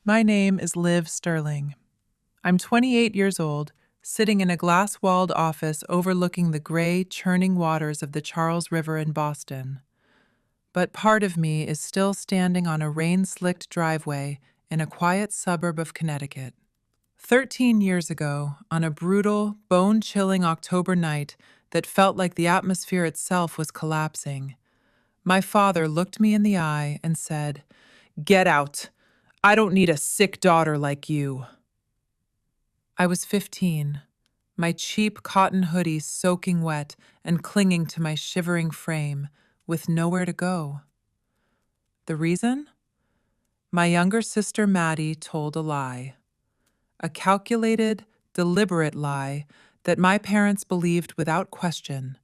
My name is Liv Sterling. I'm 28 years old, sitting in a glass-walled office overlooking the gray, churning waters of the Charles River in Boston. But part of me is still standing on a rain-slicked driveway in a quiet suburb of Connecticut. 13 years ago, on a brutal, bone-chilling October night that felt like the atmosphere itself was collapsing, my father looked me in the eye and said, "Get out. I don't need a sick daughter like you." I was 15, my cheap cotton hoodie soaking wet and clinging to my shivering frame, with nowhere to go. The reason? My younger sister Maddie told a lie. A calculated, deliberate lie that my parents believed without question,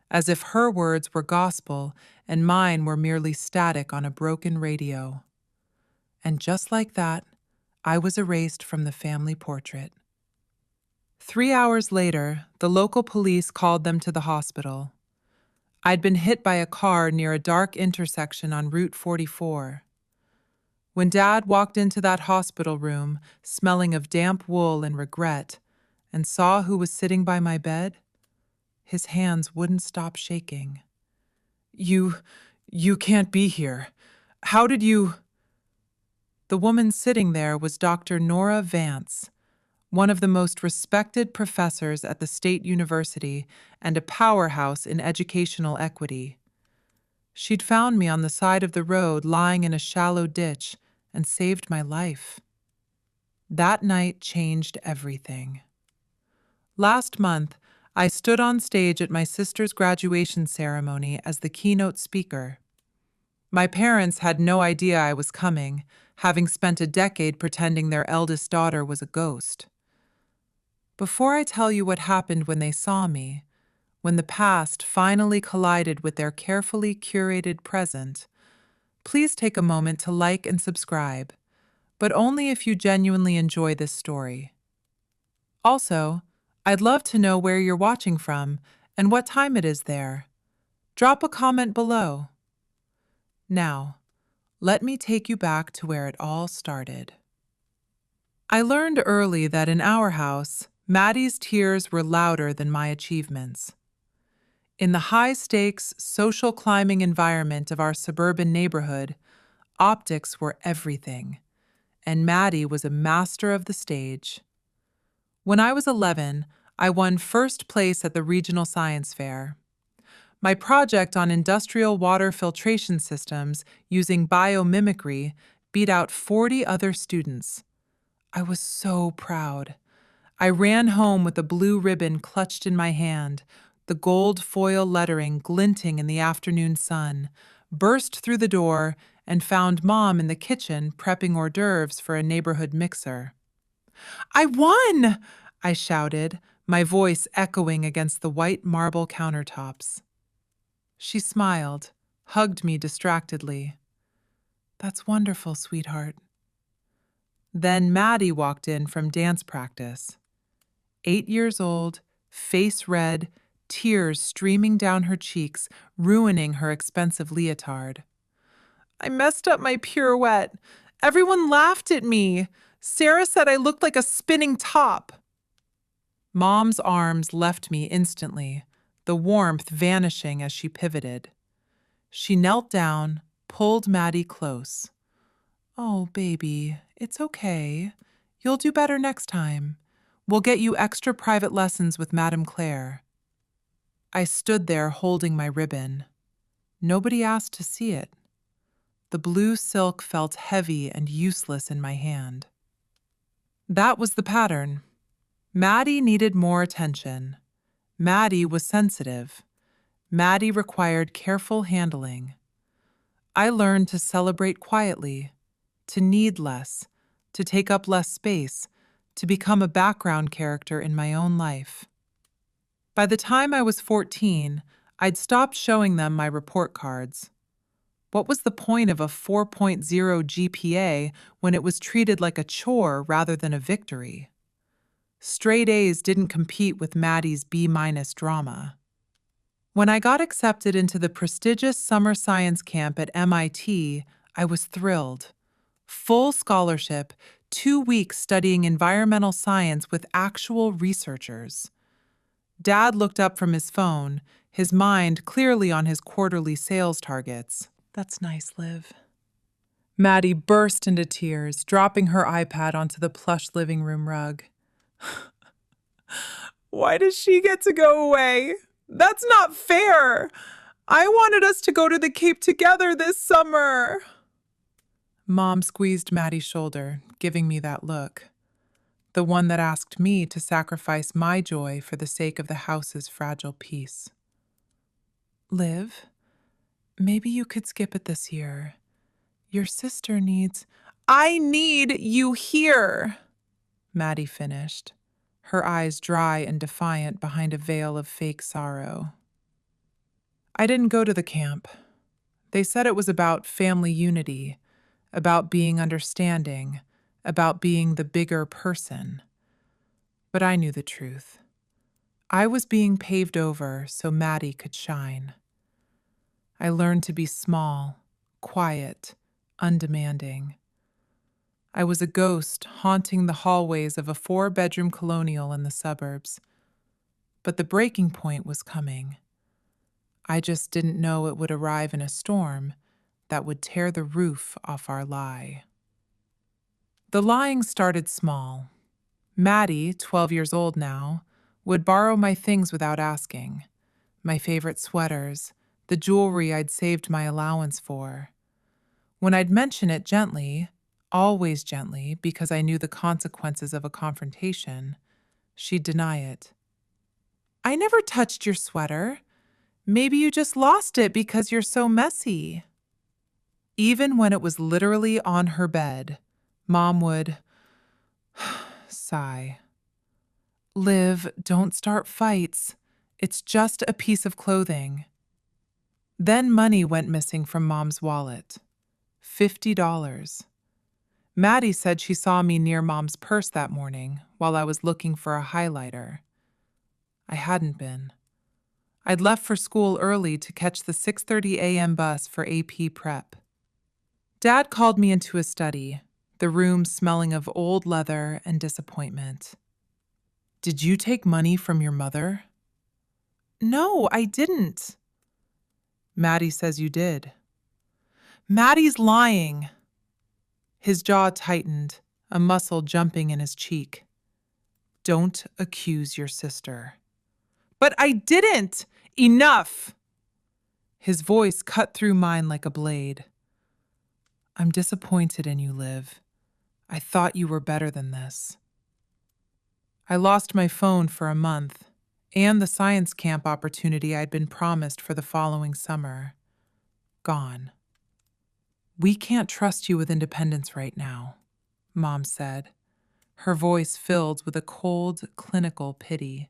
as if her words were gospel and mine were merely static on a broken radio. And just like that, I was erased from the family portrait. 3 hours later, the local police called them to the hospital. I'd been hit by a car near a dark intersection on Route 44. When Dad walked into that hospital room, smelling of damp wool and regret, and saw who was sitting by my bed, his hands wouldn't stop shaking. You can't be here. How did you—" The woman sitting there was Dr. Nora Vance, one of the most respected professors at the State University and a powerhouse in educational equity. She'd found me on the side of the road lying in a shallow ditch and saved my life. That night changed everything. Last month, I stood on stage at my sister's graduation ceremony as the keynote speaker. My parents had no idea I was coming, having spent a decade pretending their eldest daughter was a ghost. Before I tell you what happened when they saw me, when the past finally collided with their carefully curated present, please take a moment to like and subscribe, but only if you genuinely enjoy this story. Also, I'd love to know where you're watching from and what time it is there. Drop a comment below. Now, let me take you back to where it all started. I learned early that in our house, Maddie's tears were louder than my achievements. In the high-stakes, social climbing environment of our suburban neighborhood, optics were everything, and Maddie was a master of the stage. When I was 11, I won first place at the regional science fair. My project on industrial water filtration systems using biomimicry beat out 40 other students. I was so proud. I ran home with a blue ribbon clutched in my hand, the gold foil lettering glinting in the afternoon sun, burst through the door, and found Mom in the kitchen prepping hors d'oeuvres for a neighborhood mixer. "I won!" I shouted, my voice echoing against the white marble countertops. She smiled, hugged me distractedly. "That's wonderful, sweetheart." Then Maddie walked in from dance practice. 8 years old, face red, tears streaming down her cheeks, ruining her expensive leotard. "I messed up my pirouette. Everyone laughed at me. Sarah said I looked like a spinning top." Mom's arms left me instantly, the warmth vanishing as she pivoted. She knelt down, pulled Maddie close. "Oh, baby, it's okay. You'll do better next time. We'll get you extra private lessons with Madame Claire." I stood there holding my ribbon. Nobody asked to see it. The blue silk felt heavy and useless in my hand. That was the pattern. Maddie needed more attention. Maddie was sensitive. Maddie required careful handling. I learned to celebrate quietly, to need less, to take up less space, to become a background character in my own life. By the time I was 14, I'd stopped showing them my report cards. What was the point of a 4.0 GPA when it was treated like a chore rather than a victory? Straight A's didn't compete with Maddie's B- drama. When I got accepted into the prestigious summer science camp at MIT, I was thrilled. Full scholarship, 2 weeks studying environmental science with actual researchers. Dad looked up from his phone, his mind clearly on his quarterly sales targets. That's nice, Liv. Maddie burst into tears, dropping her iPad onto the plush living room rug. Why does she get to go away? That's not fair. I wanted us to go to the Cape together this summer. Mom squeezed Maddie's shoulder, giving me that look. The one that asked me to sacrifice my joy for the sake of the house's fragile peace. Liv, maybe you could skip it this year. Your sister needs... I need you here, Maddie finished, her eyes dry and defiant behind a veil of fake sorrow. I didn't go to the camp. They said it was about family unity, about being understanding, about being the bigger person. But I knew the truth. I was being paved over so Maddie could shine. I learned to be small, quiet, undemanding. I was a ghost haunting the hallways of a 4-bedroom colonial in the suburbs. But the breaking point was coming. I just didn't know it would arrive in a storm that would tear the roof off our lie. The lying started small. Maddie, 12 years old now, would borrow my things without asking. My favorite sweaters, the jewelry I'd saved my allowance for. When I'd mention it gently, always gently because I knew the consequences of a confrontation, she'd deny it. I never touched your sweater. Maybe you just lost it because you're so messy. Even when it was literally on her bed, Mom would sigh. Liv, don't start fights. It's just a piece of clothing. Then money went missing from Mom's wallet. $50. Maddie said she saw me near Mom's purse that morning while I was looking for a highlighter. I hadn't been. I'd left for school early to catch the 6:30 a.m. bus for AP prep. Dad called me into his study, the room smelling of old leather and disappointment. Did you take money from your mother? No, I didn't. Maddie says you did. Maddie's lying. His jaw tightened, a muscle jumping in his cheek. Don't accuse your sister. But I didn't! Enough! His voice cut through mine like a blade. I'm disappointed in you, Liv. I thought you were better than this. I lost my phone for a month, and the science camp opportunity I'd been promised for the following summer. Gone. We can't trust you with independence right now, Mom said, her voice filled with a cold, clinical pity.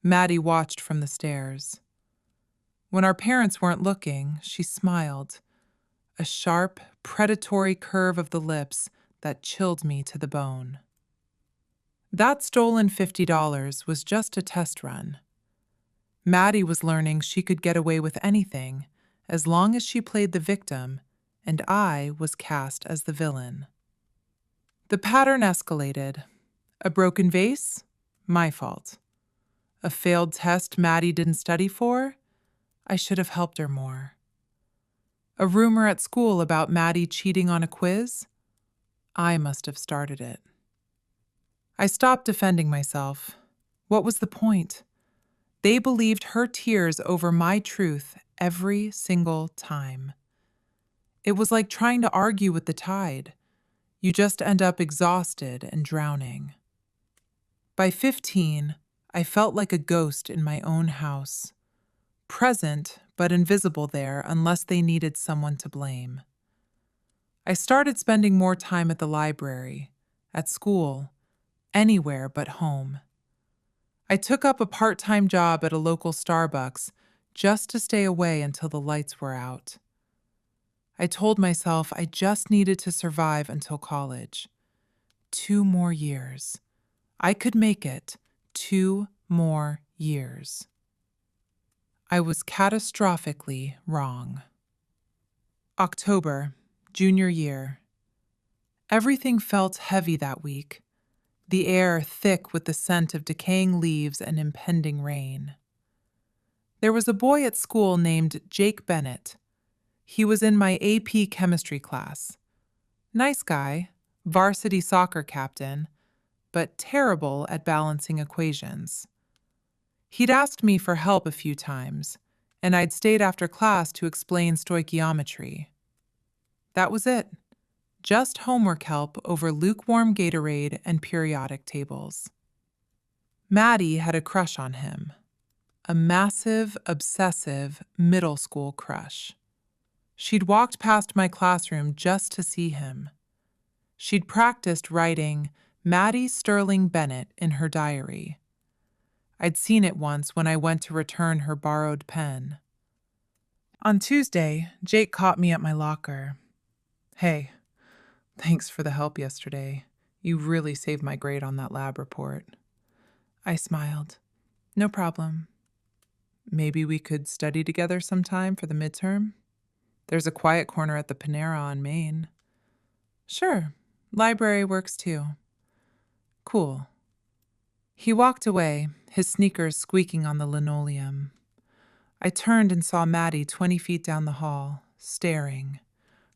Maddie watched from the stairs. When our parents weren't looking, she smiled, a sharp, predatory curve of the lips that chilled me to the bone. That stolen $50 was just a test run. Maddie was learning she could get away with anything as long as she played the victim and I was cast as the villain. The pattern escalated. A broken vase? My fault. A failed test Maddie didn't study for? I should have helped her more. A rumor at school about Maddie cheating on a quiz? I must have started it. I stopped defending myself. What was the point? They believed her tears over my truth every single time. It was like trying to argue with the tide. You just end up exhausted and drowning. By 15, I felt like a ghost in my own house. Present, but invisible there unless they needed someone to blame. I started spending more time at the library, at school, anywhere but home. I took up a part-time job at a local Starbucks just to stay away until the lights were out. I told myself I just needed to survive until college. 2 more years. I could make it. 2 more years. I was catastrophically wrong. October, junior year. Everything felt heavy that week, the air thick with the scent of decaying leaves and impending rain. There was a boy at school named Jake Bennett. He was in my AP chemistry class. Nice guy, varsity soccer captain, but terrible at balancing equations. He'd asked me for help a few times, and I'd stayed after class to explain stoichiometry. That was it. Just homework help over lukewarm Gatorade and periodic tables. Maddie had a crush on him. A massive, obsessive middle school crush. She'd walked past my classroom just to see him. She'd practiced writing Maddie Sterling Bennett in her diary. I'd seen it once when I went to return her borrowed pen. On Tuesday, Jake caught me at my locker. "Hey, thanks for the help yesterday. You really saved my grade on that lab report." I smiled. "No problem. Maybe we could study together sometime for the midterm? There's a quiet corner at the Panera on Main." "Sure. Library works too." "Cool." He walked away, his sneakers squeaking on the linoleum. I turned and saw Maddie 20 feet down the hall, staring,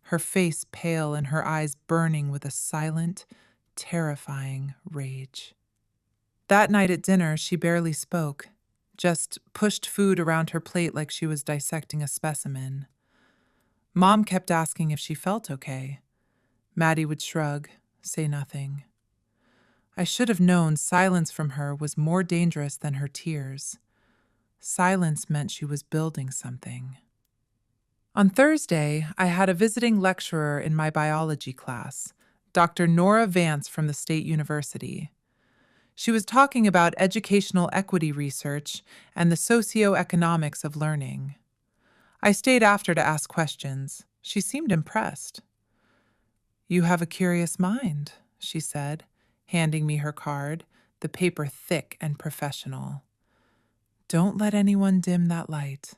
her face pale and her eyes burning with a silent, terrifying rage. That night at dinner, she barely spoke, just pushed food around her plate like she was dissecting a specimen. Mom kept asking if she felt okay. Maddie would shrug, say nothing. I should have known silence from her was more dangerous than her tears. Silence meant she was building something. On Thursday, I had a visiting lecturer in my biology class, Dr. Nora Vance from the State University. She was talking about educational equity research and the socioeconomics of learning. I stayed after to ask questions. She seemed impressed. "You have a curious mind," she said, handing me her card, the paper thick and professional. "Don't let anyone dim that light."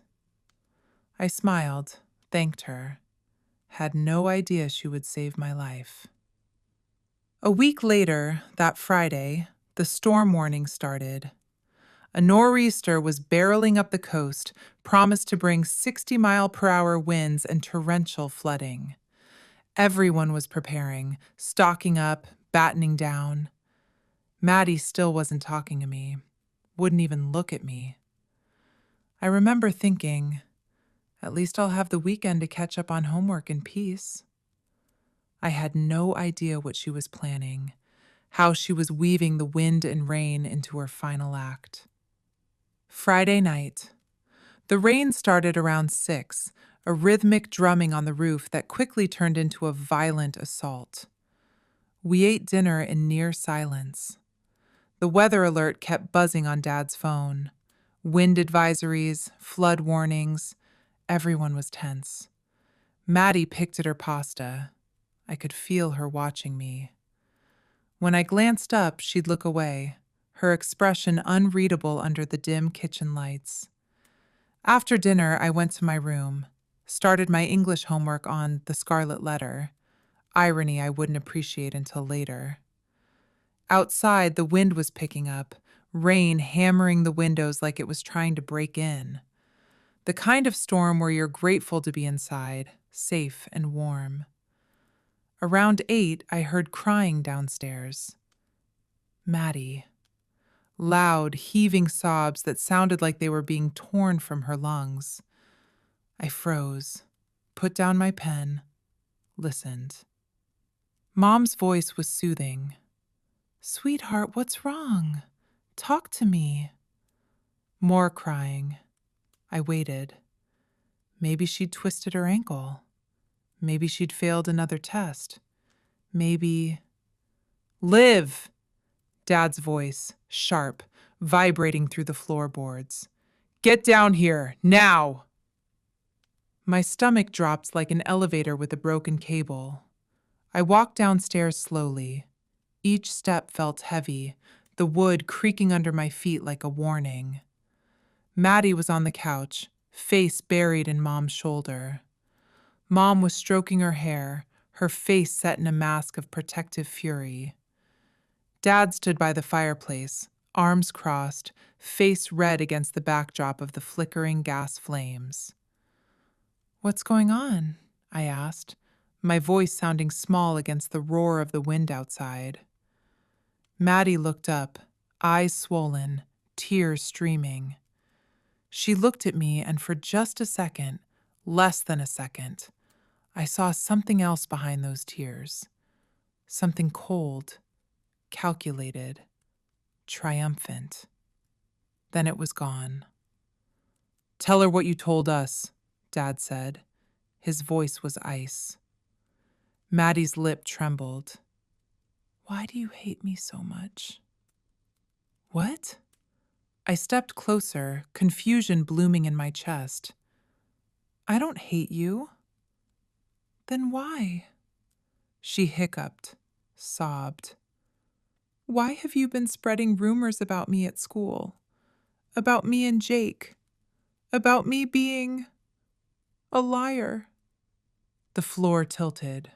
I smiled, thanked her. Had no idea she would save my life. A week later, that Friday, the storm warning started. A nor'easter was barreling up the coast, promised to bring 60-mile-per-hour winds and torrential flooding. Everyone was preparing, stocking up, battening down. Maddie still wasn't talking to me, wouldn't even look at me. I remember thinking, at least I'll have the weekend to catch up on homework in peace. I had no idea what she was planning, how she was weaving the wind and rain into her final act. Friday night. The rain started around 6, a rhythmic drumming on the roof that quickly turned into a violent assault. We ate dinner in near silence. The weather alert kept buzzing on Dad's phone. Wind advisories, flood warnings. Everyone was tense. Maddie picked at her pasta. I could feel her watching me. When I glanced up, she'd look away, her expression unreadable under the dim kitchen lights. After dinner, I went to my room, started my English homework on The Scarlet Letter, irony I wouldn't appreciate until later. Outside, the wind was picking up, rain hammering the windows like it was trying to break in. The kind of storm where you're grateful to be inside, safe and warm. Around 8, I heard crying downstairs. Maddie. Loud, heaving sobs that sounded like they were being torn from her lungs. I froze, put down my pen, listened. Mom's voice was soothing. "Sweetheart, what's wrong? Talk to me." More crying. I waited. Maybe she'd twisted her ankle. Maybe she'd failed another test. Maybe... "Liv!" Dad's voice, sharp, vibrating through the floorboards. "Get down here, now!" My stomach dropped like an elevator with a broken cable. I walked downstairs slowly. Each step felt heavy, the wood creaking under my feet like a warning. Maddie was on the couch, face buried in Mom's shoulder. Mom was stroking her hair, her face set in a mask of protective fury. Dad stood by the fireplace, arms crossed, face red against the backdrop of the flickering gas flames. "What's going on?" I asked, my voice sounding small against the roar of the wind outside. Maddie looked up, eyes swollen, tears streaming. She looked at me, and for just a second, less than a second, I saw something else behind those tears. Something cold, calculated, triumphant. Then it was gone. "Tell her what you told us," Dad said. His voice was ice. Maddie's lip trembled. "Why do you hate me so much?" "What?" I stepped closer, confusion blooming in my chest. "I don't hate you." "Then why?" She hiccuped, sobbed. "Why have you been spreading rumors about me at school? About me and Jake? About me being a liar?" The floor tilted.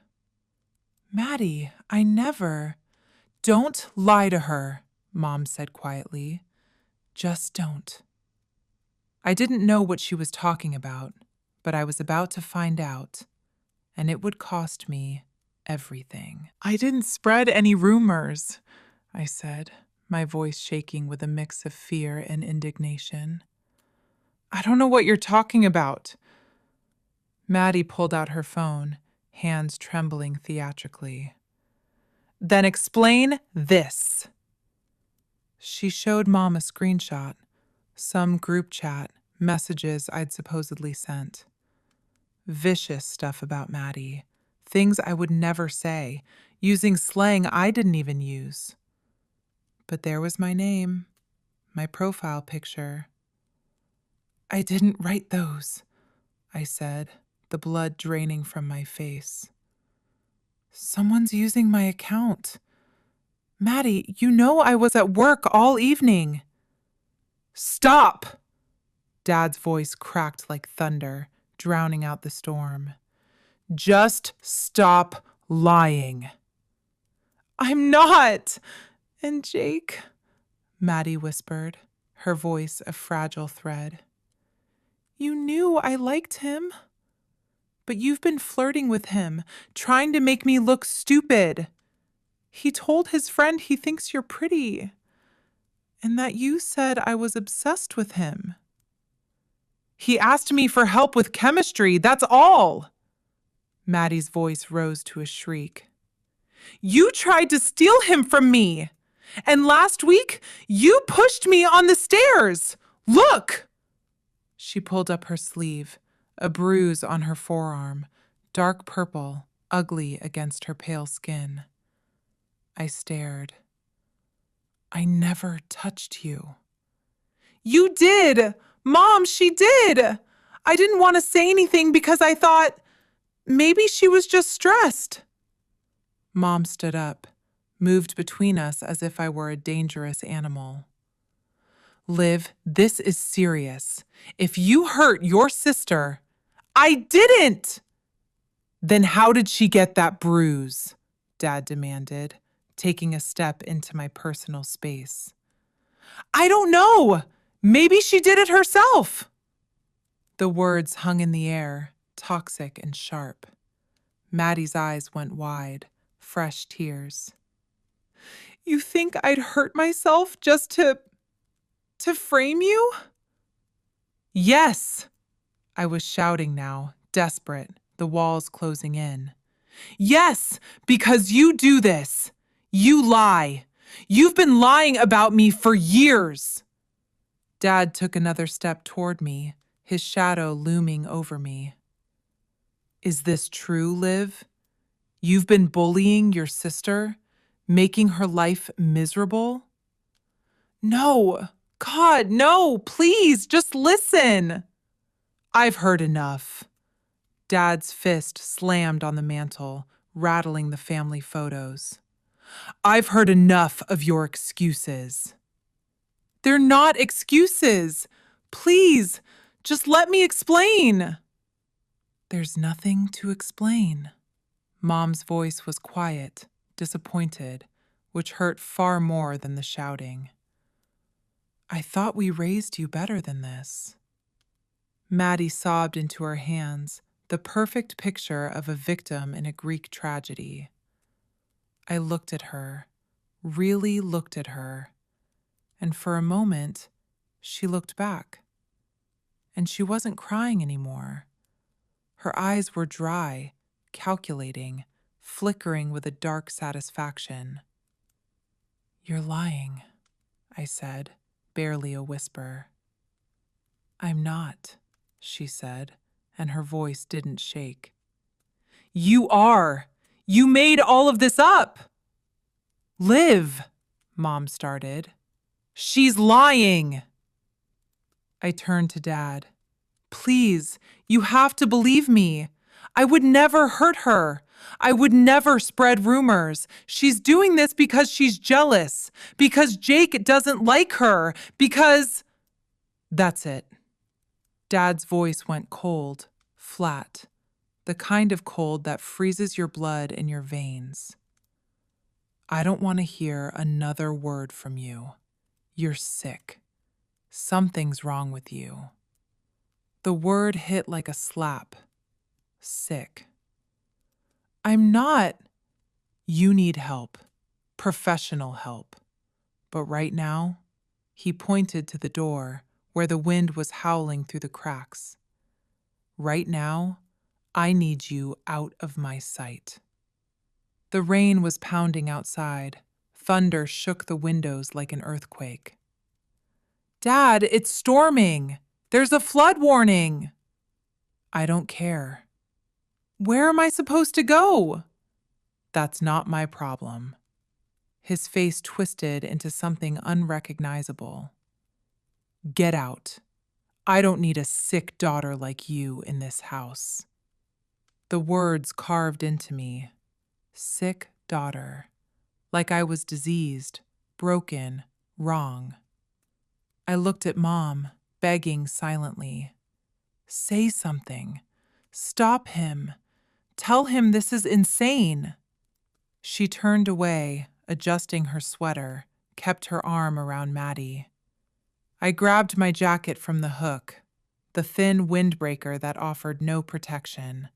"Maddie, I never—" "Don't lie to her," Mom said quietly. "Just don't." I didn't know what she was talking about, but I was about to find out, and it would cost me everything. "I didn't spread any rumors," I said, my voice shaking with a mix of fear and indignation. "I don't know what you're talking about." Maddie pulled out her phone, hands trembling theatrically. "Then explain this." She showed Mom a screenshot, some group chat, messages I'd supposedly sent. Vicious stuff about Maddie, things I would never say, using slang I didn't even use. But there was my name, my profile picture. "I didn't write those," I said, the blood draining from my face. "Someone's using my account. Maddie, you know I was at work all evening." "Stop!" Dad's voice cracked like thunder, drowning out the storm. "Just stop lying." "I'm not! And Jake," Maddie whispered, her voice a fragile thread. "You knew I liked him. But you've been flirting with him, trying to make me look stupid. He told his friend he thinks you're pretty, and that you said I was obsessed with him. He asked me for help with chemistry, that's all." Maddie's voice rose to a shriek. "You tried to steal him from me, and last week you pushed me on the stairs. Look!" She pulled up her sleeve, a bruise on her forearm, dark purple, ugly against her pale skin. I stared. "I never touched you." "You did! Mom, she did! I didn't want to say anything because I thought maybe she was just stressed." Mom stood up, moved between us as if I were a dangerous animal. "Liv, this is serious. If you hurt your sister—" "I didn't!" "Then how did she get that bruise?" Dad demanded, taking a step into my personal space. "I don't know. Maybe she did it herself." The words hung in the air, toxic and sharp. Maddie's eyes went wide, fresh tears. "You think I'd hurt myself just to frame you?" "Yes!" I was shouting now, desperate, the walls closing in. "Yes, because you do this. You lie. You've been lying about me for years." Dad took another step toward me, his shadow looming over me. "Is this true, Liv? You've been bullying your sister, making her life miserable?" "No, God, no, please, just listen." "I've heard enough." Dad's fist slammed on the mantel, rattling the family photos. "I've heard enough of your excuses." "They're not excuses. Please, just let me explain." "There's nothing to explain," Mom's voice was quiet, disappointed, which hurt far more than the shouting. I thought we raised you better than this. Maddie sobbed into her hands, the perfect picture of a victim in a Greek tragedy. I looked at her, really looked at her, and for a moment, she looked back. And she wasn't crying anymore. Her eyes were dry, calculating, flickering with a dark satisfaction. You're lying, I said, barely a whisper. I'm not, she said, and her voice didn't shake. You are! You made all of this up! Liv, Mom started. She's lying! I turned to Dad. Please, you have to believe me. I would never hurt her. I would never spread rumors. She's doing this because she's jealous, because Jake doesn't like her, because... That's it. Dad's voice went cold, flat, the kind of cold that freezes your blood in your veins. I don't want to hear another word from you. You're sick. Something's wrong with you. The word hit like a slap. Sick. I'm not. You need help. Professional help. But right now, he pointed to the door where the wind was howling through the cracks. Right now, I need you out of my sight. The rain was pounding outside. Thunder shook the windows like an earthquake. Dad, it's storming. There's a flood warning. I don't care. Where am I supposed to go? That's not my problem. His face twisted into something unrecognizable. Get out. I don't need a sick daughter like you in this house. The words carved into me. Sick daughter. Like I was diseased, broken, wrong. I looked at Mom, begging silently. Say something. Stop him. Tell him this is insane. She turned away, adjusting her sweater, kept her arm around Maddie. I grabbed my jacket from the hook, the thin windbreaker that offered no protection.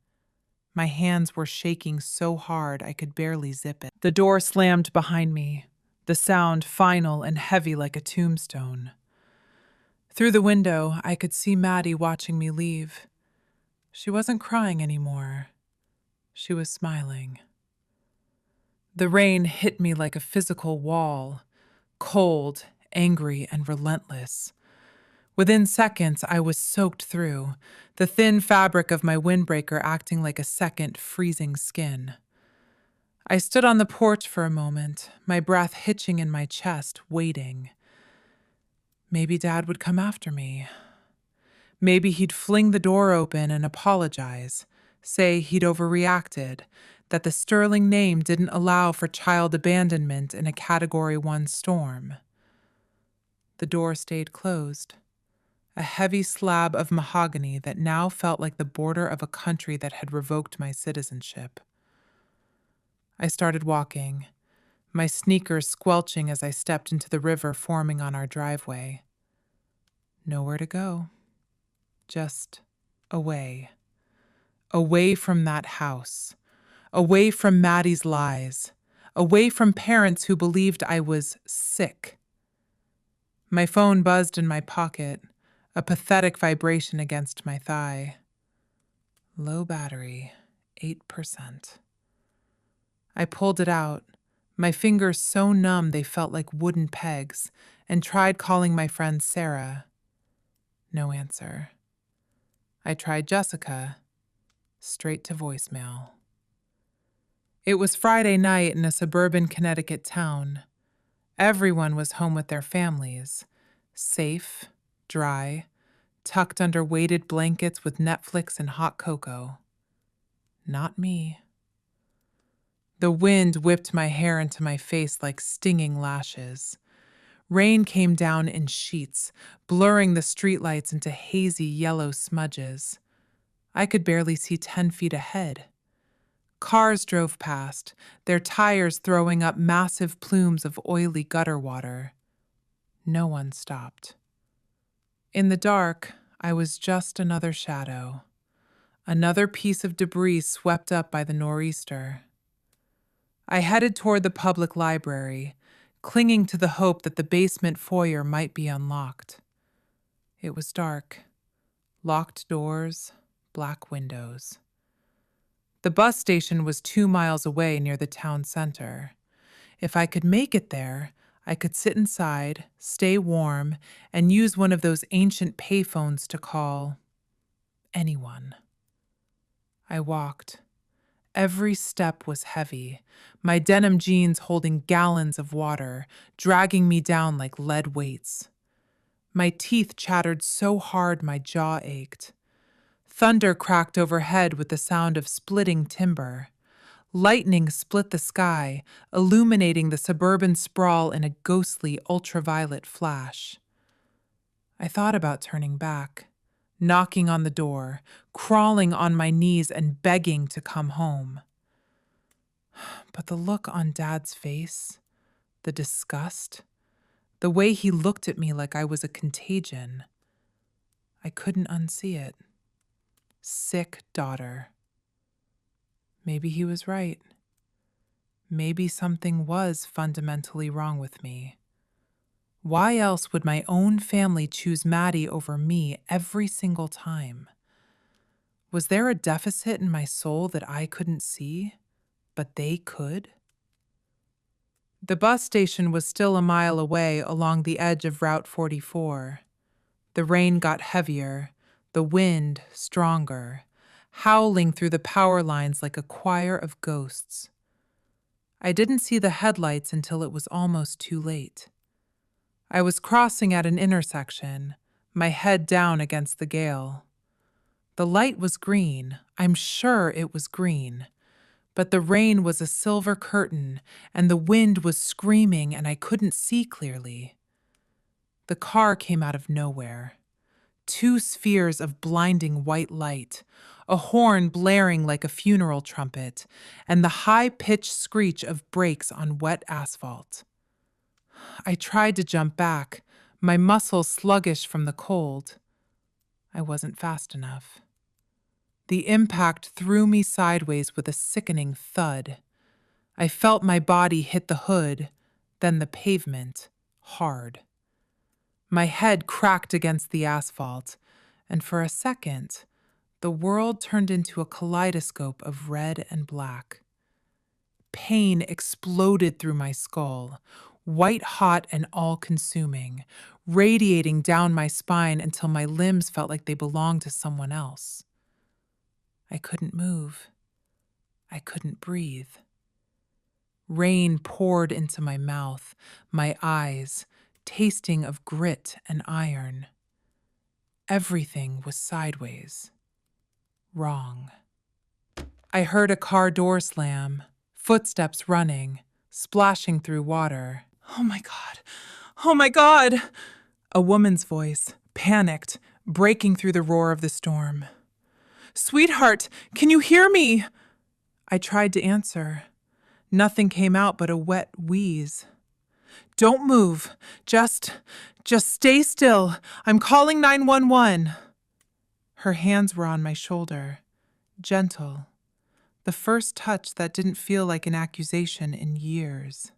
My hands were shaking so hard I could barely zip it. The door slammed behind me, the sound final and heavy like a tombstone. Through the window, I could see Maddie watching me leave. She wasn't crying anymore. She was smiling. The rain hit me like a physical wall, cold, angry, and relentless. Within seconds, I was soaked through, the thin fabric of my windbreaker acting like a second freezing skin. I stood on the porch for a moment, my breath hitching in my chest, waiting. Maybe Dad would come after me. Maybe he'd fling the door open and apologize, say he'd overreacted, that the Sterling name didn't allow for child abandonment in a Category 1 storm. The door stayed closed, a heavy slab of mahogany that now felt like the border of a country that had revoked my citizenship. I started walking, my sneakers squelching as I stepped into the river forming on our driveway. Nowhere to go. Just away. Away from that house. Away from Maddie's lies. Away from parents who believed I was sick. My phone buzzed in my pocket, a pathetic vibration against my thigh. Low battery, 8%. I pulled it out, my fingers so numb they felt like wooden pegs, and tried calling my friend Sarah. No answer. I tried Jessica. Straight to voicemail. It was Friday night in a suburban Connecticut town. Everyone was home with their families, safe, dry, tucked under weighted blankets with Netflix and hot cocoa. Not me. The wind whipped my hair into my face like stinging lashes. Rain came down in sheets, blurring the streetlights into hazy yellow smudges. I could barely see 10 feet ahead. Cars drove past, their tires throwing up massive plumes of oily gutter water. No one stopped. In the dark, I was just another shadow, another piece of debris swept up by the nor'easter. I headed toward the public library, clinging to the hope that the basement foyer might be unlocked. It was dark. Locked doors, black windows. The bus station was 2 miles away near the town center. If I could make it there, I could sit inside, stay warm, and use one of those ancient payphones to call anyone. I walked. Every step was heavy, my denim jeans holding gallons of water, dragging me down like lead weights. My teeth chattered so hard my jaw ached. Thunder cracked overhead with the sound of splitting timber. Lightning split the sky, illuminating the suburban sprawl in a ghostly ultraviolet flash. I thought about turning back, knocking on the door, crawling on my knees and begging to come home. But the look on Dad's face, the disgust, the way he looked at me like I was a contagion, I couldn't unsee it. Sick daughter. Maybe he was right. Maybe something was fundamentally wrong with me. Why else would my own family choose Maddie over me every single time? Was there a deficit in my soul that I couldn't see, but they could? The bus station was still a mile away along the edge of Route 44. The rain got heavier, the wind stronger, howling through the power lines like a choir of ghosts. I didn't see the headlights until it was almost too late. I was crossing at an intersection, my head down against the gale. The light was green, I'm sure it was green, but the rain was a silver curtain and the wind was screaming and I couldn't see clearly. The car came out of nowhere. 2 spheres of blinding white light, a horn blaring like a funeral trumpet, and the high-pitched screech of brakes on wet asphalt. I tried to jump back, my muscles sluggish from the cold. I wasn't fast enough. The impact threw me sideways with a sickening thud. I felt my body hit the hood, then the pavement, hard. My head cracked against the asphalt, and for a second, the world turned into a kaleidoscope of red and black. Pain exploded through my skull, white-hot and all-consuming, radiating down my spine until my limbs felt like they belonged to someone else. I couldn't move. I couldn't breathe. Rain poured into my mouth, my eyes, tasting of grit and iron. Everything was sideways. Wrong. I heard a car door slam, footsteps running, splashing through water. Oh my God! Oh my God! A woman's voice, panicked, breaking through the roar of the storm. Sweetheart, can you hear me? I tried to answer. Nothing came out but a wet wheeze. Don't move. Just stay still. I'm calling 911. Her hands were on my shoulder, gentle. The first touch that didn't feel like an accusation in years.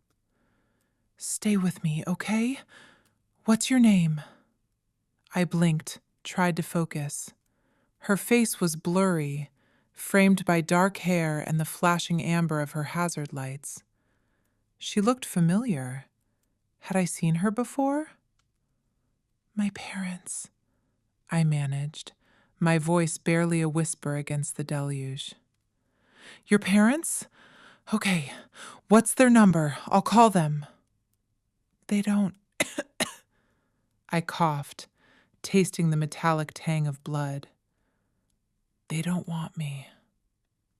Stay with me, okay? What's your name? I blinked, tried to focus. Her face was blurry, framed by dark hair and the flashing amber of her hazard lights. She looked familiar. Had I seen her before? My parents, I managed, my voice barely a whisper against the deluge. Your parents? Okay, what's their number? I'll call them. They don't. I coughed, tasting the metallic tang of blood. They don't want me.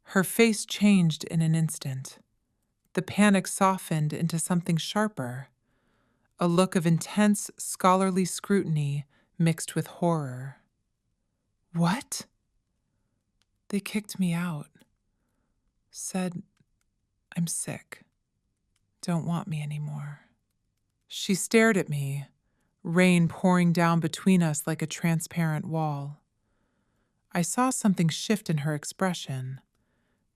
Her face changed in an instant. The panic softened into something sharper, a look of intense, scholarly scrutiny mixed with horror. What? They kicked me out. Said, "I'm sick. Don't want me anymore." She stared at me, rain pouring down between us like a transparent wall. I saw something shift in her expression.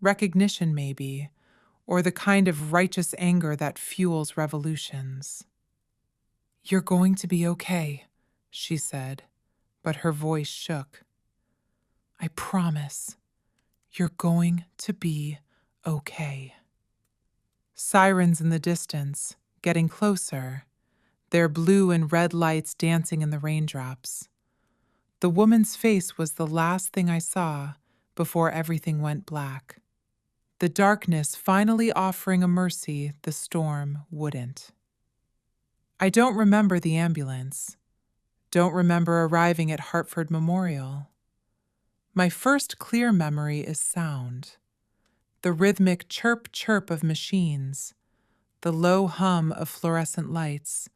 Recognition, maybe, or the kind of righteous anger that fuels revolutions. "You're going to be okay," she said, but her voice shook. "I promise, you're going to be okay." Sirens in the distance, getting closer, their blue and red lights dancing in the raindrops. The woman's face was the last thing I saw before everything went black. The darkness finally offering a mercy the storm wouldn't. I don't remember the ambulance. Don't remember arriving at Hartford Memorial. My first clear memory is sound. The rhythmic chirp-chirp of machines, the low hum of fluorescent lights,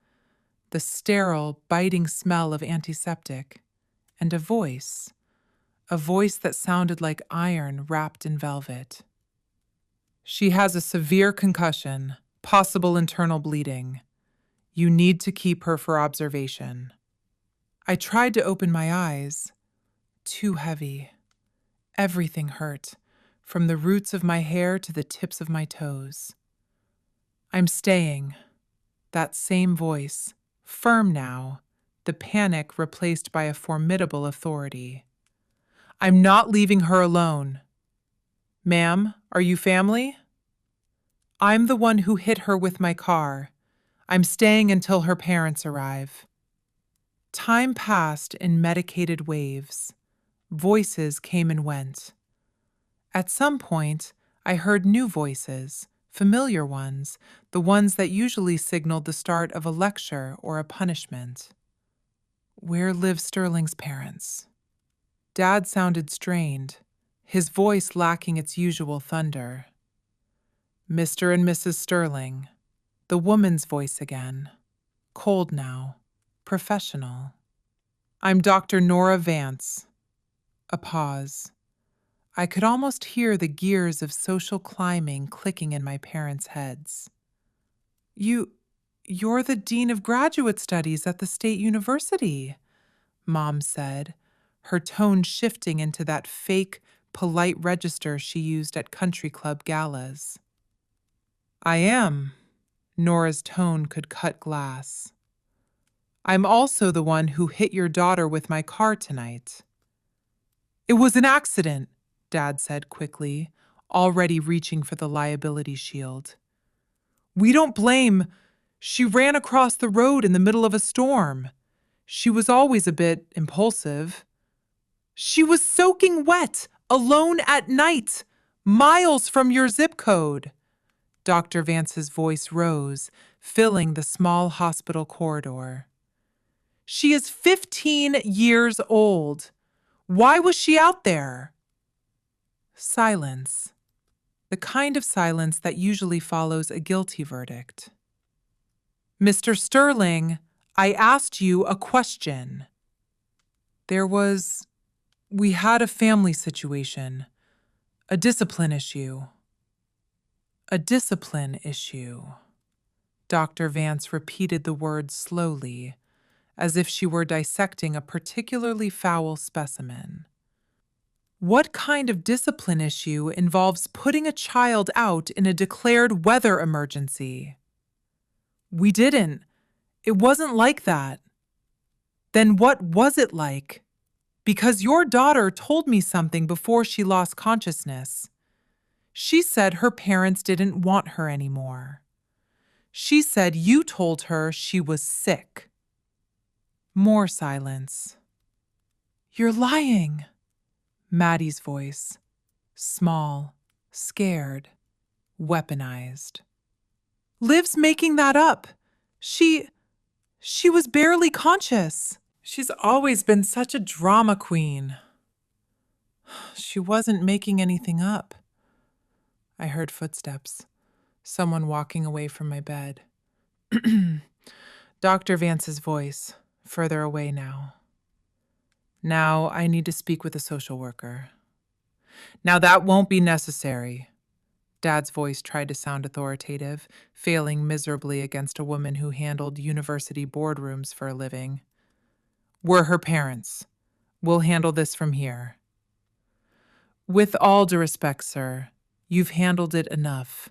the sterile, biting smell of antiseptic, and a voice that sounded like iron wrapped in velvet. "She has a severe concussion, possible internal bleeding. You need to keep her for observation." I tried to open my eyes. Too heavy. Everything hurt, from the roots of my hair to the tips of my toes. "I'm staying." That same voice, firm now, the panic replaced by a formidable authority. "I'm not leaving her alone." "Ma'am, are you family?" "I'm the one who hit her with my car. I'm staying until her parents arrive." Time passed in medicated waves. Voices came and went. At some point, I heard new voices, familiar ones, the ones that usually signaled the start of a lecture or a punishment. "Where live Sterling's parents?" Dad sounded strained, his voice lacking its usual thunder. "Mr. and Mrs. Sterling." The woman's voice again. Cold now, professional. "I'm Dr. Nora Vance." A pause. I could almost hear the gears of social climbing clicking in my parents' heads. You're the Dean of Graduate Studies at the State University," Mom said, her tone shifting into that fake, polite register she used at country club galas. "I am." Nora's tone could cut glass. "I'm also the one who hit your daughter with my car tonight." "It was an accident," Dad said quickly, already reaching for the liability shield. "We don't blame. She ran across the road in the middle of a storm. She was always a bit impulsive." "She was soaking wet, alone at night, miles from your zip code." Dr. Vance's voice rose, filling the small hospital corridor. "She is 15 years old. Why was she out there?" Silence. The kind of silence that usually follows a guilty verdict. "Mr. Sterling, I asked you a question." We had a family situation, a discipline issue." "A discipline issue." Dr. Vance repeated the word slowly, as if she were dissecting a particularly foul specimen. "What kind of discipline issue involves putting a child out in a declared weather emergency?" "We didn't. It wasn't like that." "Then what was it like? Because your daughter told me something before she lost consciousness. She said her parents didn't want her anymore. She said you told her she was sick." More silence. "You're lying." Maddie's voice. Small, scared, weaponized. "Liv's making that up. She was barely conscious. She's always been such a drama queen." "She wasn't making anything up." I heard footsteps, someone walking away from my bed. Dr. Vance's voice, further away now. "Now I need to speak with a social worker." "Now that won't be necessary." Dad's voice tried to sound authoritative, failing miserably against a woman who handled university boardrooms for a living. We're her parents. We'll handle this from here. With all due respect, sir, you've handled it enough.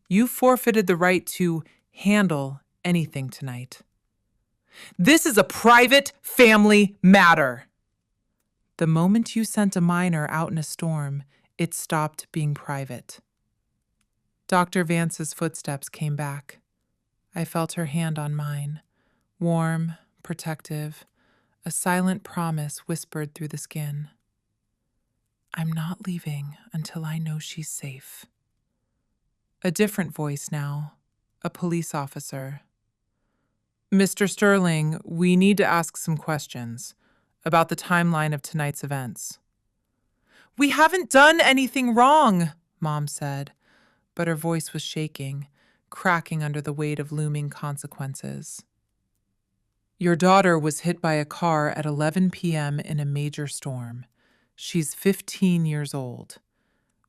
You forfeited the right to handle anything tonight. This is a private family matter. The moment you sent a minor out in a storm, it stopped being private. Dr. Vance's footsteps came back. I felt her hand on mine, warm, protective, a silent promise whispered through the skin. I'm not leaving until I know she's safe. A different voice now, a police officer. Mr. Sterling, we need to ask some questions about the timeline of tonight's events. We haven't done anything wrong, Mom said, but her voice was shaking, cracking under the weight of looming consequences. Your daughter was hit by a car at 11 p.m. in a major storm. She's 15 years old.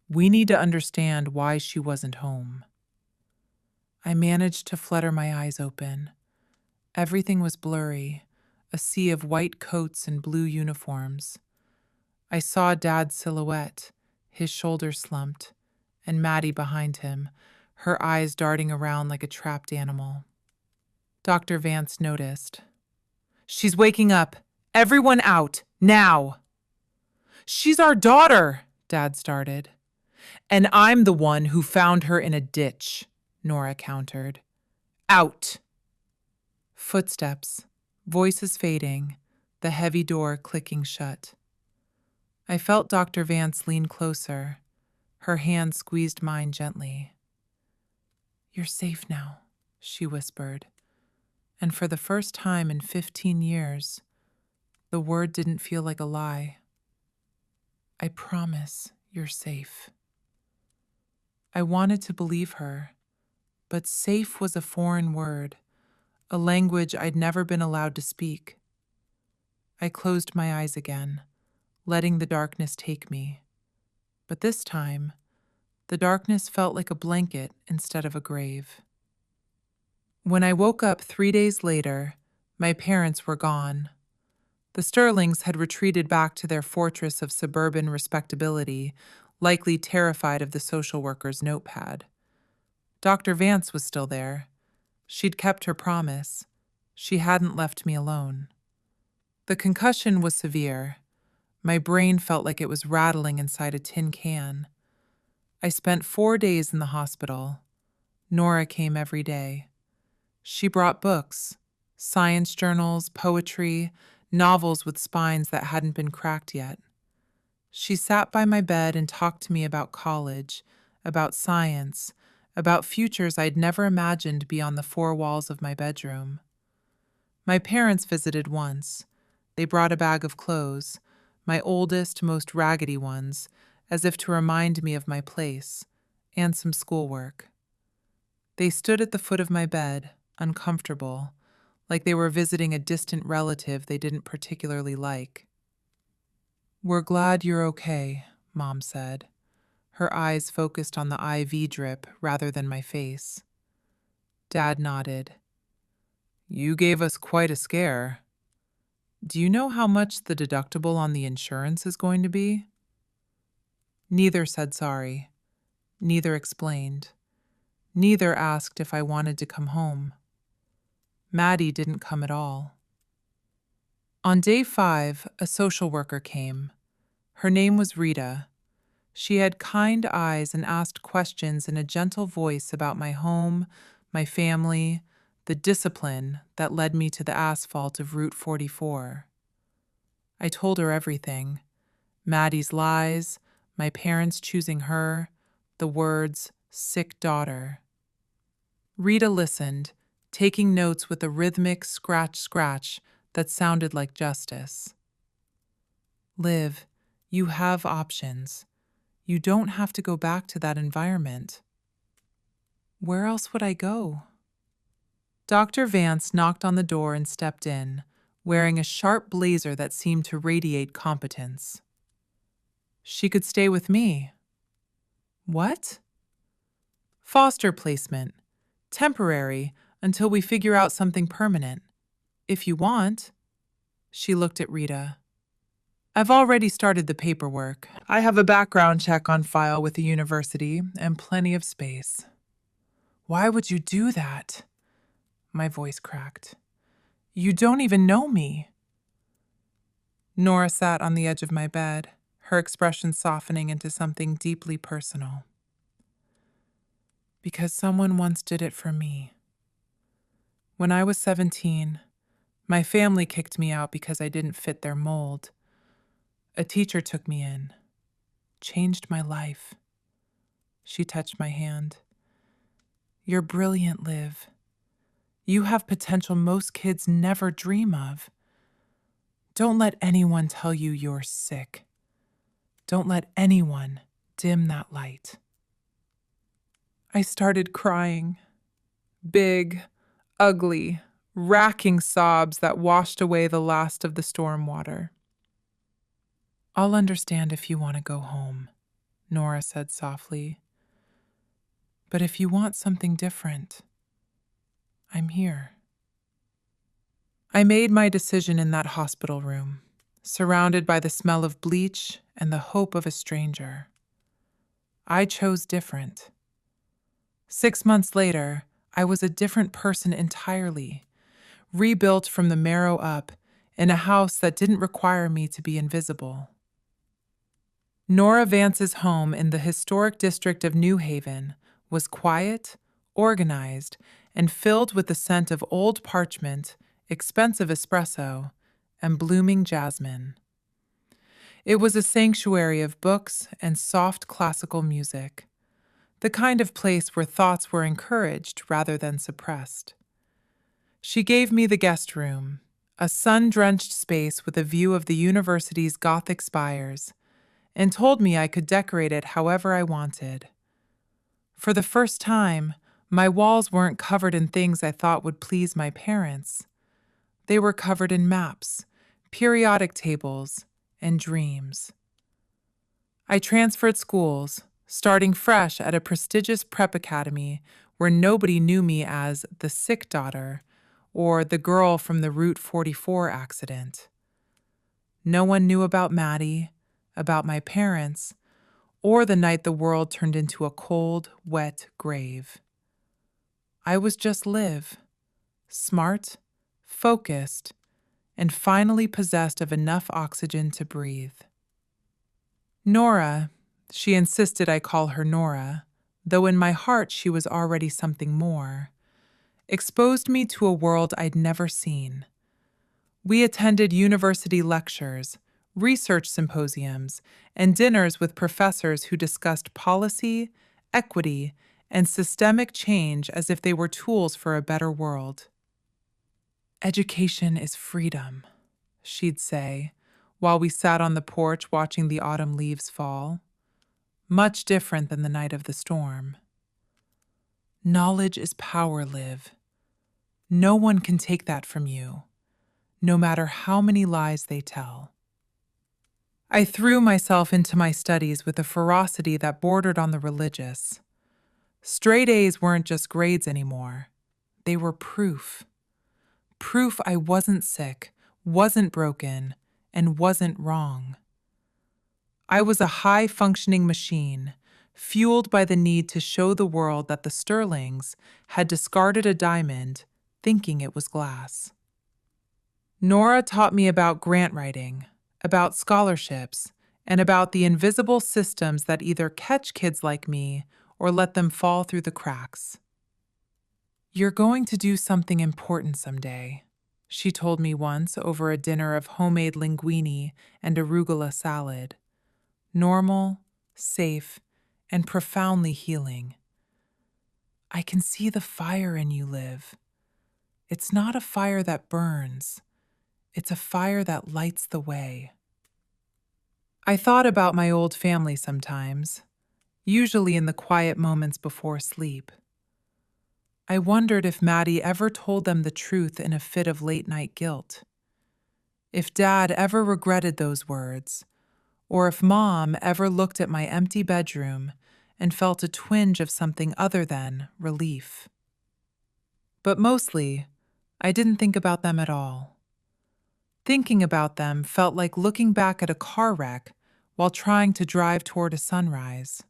We need to understand why she wasn't home. I managed to flutter my eyes open. Everything was blurry, a sea of white coats and blue uniforms. I saw Dad's silhouette, his shoulders slumped, and Maddie behind him, her eyes darting around like a trapped animal. Dr. Vance noticed. She's waking up. Everyone out, now. She's our daughter, Dad started. And I'm the one who found her in a ditch, Nora countered. Out. Footsteps, voices fading, the heavy door clicking shut. I felt Dr. Vance lean closer. Her hand squeezed mine gently. You're safe now, she whispered. And for the first time in 15 years, the word didn't feel like a lie. I promise you're safe. I wanted to believe her, but safe was a foreign word, a language I'd never been allowed to speak. I closed my eyes again, letting the darkness take me. But this time, the darkness felt like a blanket instead of a grave. When I woke up 3 days later, my parents were gone. The Sterlings had retreated back to their fortress of suburban respectability, likely terrified of the social worker's notepad. Dr. Vance was still there. She'd kept her promise. She hadn't left me alone. The concussion was severe. My brain felt like it was rattling inside a tin can. I spent 4 days in the hospital. Nora came every day. She brought books, science journals, poetry, novels with spines that hadn't been cracked yet. She sat by my bed and talked to me about college, about science, about futures I'd never imagined beyond the four walls of my bedroom. My parents visited once. They brought a bag of clothes, my oldest, most raggedy ones, as if to remind me of my place, and some schoolwork. They stood at the foot of my bed, uncomfortable, like they were visiting a distant relative they didn't particularly like. We're glad you're okay, Mom said, her eyes focused on the IV drip rather than my face. Dad nodded. You gave us quite a scare. Do you know how much the deductible on the insurance is going to be? Neither said sorry. Neither explained. Neither asked if I wanted to come home. Maddie didn't come at all. On day 5, a social worker came. Her name was Rita. She had kind eyes and asked questions in a gentle voice about my home, my family, the discipline that led me to the asphalt of Route 44. I told her everything. Maddie's lies, my parents choosing her, the words, sick daughter. Rita listened, taking notes with a rhythmic scratch-scratch that sounded like justice. Liv, you have options. You don't have to go back to that environment. Where else would I go? Dr. Vance knocked on the door and stepped in, wearing a sharp blazer that seemed to radiate competence. She could stay with me. What? Foster placement. Temporary until we figure out something permanent. If you want. She looked at Rita. I've already started the paperwork. I have a background check on file with the university and plenty of space. Why would you do that? My voice cracked. You don't even know me. Nora sat on the edge of my bed, her expression softening into something deeply personal. Because someone once did it for me. When I was 17, my family kicked me out because I didn't fit their mold. A teacher took me in, changed my life. She touched my hand. You're brilliant, Liv. You have potential most kids never dream of. Don't let anyone tell you you're sick. Don't let anyone dim that light. I started crying. Big, ugly, racking sobs that washed away the last of the storm water. I'll understand if you want to go home, Nora said softly. But if you want something different, I'm here. I made my decision in that hospital room, surrounded by the smell of bleach and the hope of a stranger. I chose different. 6 months later, I was a different person entirely, rebuilt from the marrow up in a house that didn't require me to be invisible. Nora Vance's home in the historic district of New Haven was quiet, organized, and filled with the scent of old parchment, expensive espresso, and blooming jasmine. It was a sanctuary of books and soft classical music, the kind of place where thoughts were encouraged rather than suppressed. She gave me the guest room, a sun-drenched space with a view of the university's Gothic spires, and told me I could decorate it however I wanted. For the first time, my walls weren't covered in things I thought would please my parents. They were covered in maps, periodic tables, and dreams. I transferred schools, starting fresh at a prestigious prep academy where nobody knew me as the sick daughter or the girl from the Route 44 accident. No one knew about Maddie, about my parents, or the night the world turned into a cold, wet grave. I was just Liv, smart, focused, and finally possessed of enough oxygen to breathe. Nora, she insisted I call her Nora, though in my heart she was already something more, exposed me to a world I'd never seen. We attended university lectures, research symposiums, and dinners with professors who discussed policy, equity, and systemic change as if they were tools for a better world. Education is freedom, she'd say, while we sat on the porch watching the autumn leaves fall. Much different than the night of the storm. Knowledge is power, Liv. No one can take that from you, no matter how many lies they tell. I threw myself into my studies with a ferocity that bordered on the religious. Straight A's weren't just grades anymore. They were proof. Proof I wasn't sick, wasn't broken, and wasn't wrong. I was a high-functioning machine, fueled by the need to show the world that the Sterlings had discarded a diamond, thinking it was glass. Nora taught me about grant writing, about scholarships, and about the invisible systems that either catch kids like me or let them fall through the cracks. You're going to do something important someday, she told me once over a dinner of homemade linguine and arugula salad. Normal, safe, and profoundly healing. I can see the fire in you, Liv. It's not a fire that burns. It's a fire that lights the way. I thought about my old family sometimes, usually in the quiet moments before sleep. I wondered if Maddie ever told them the truth in a fit of late-night guilt. If Dad ever regretted those words, or if Mom ever looked at my empty bedroom and felt a twinge of something other than relief. But mostly, I didn't think about them at all. Thinking about them felt like looking back at a car wreck while trying to drive toward a sunrise.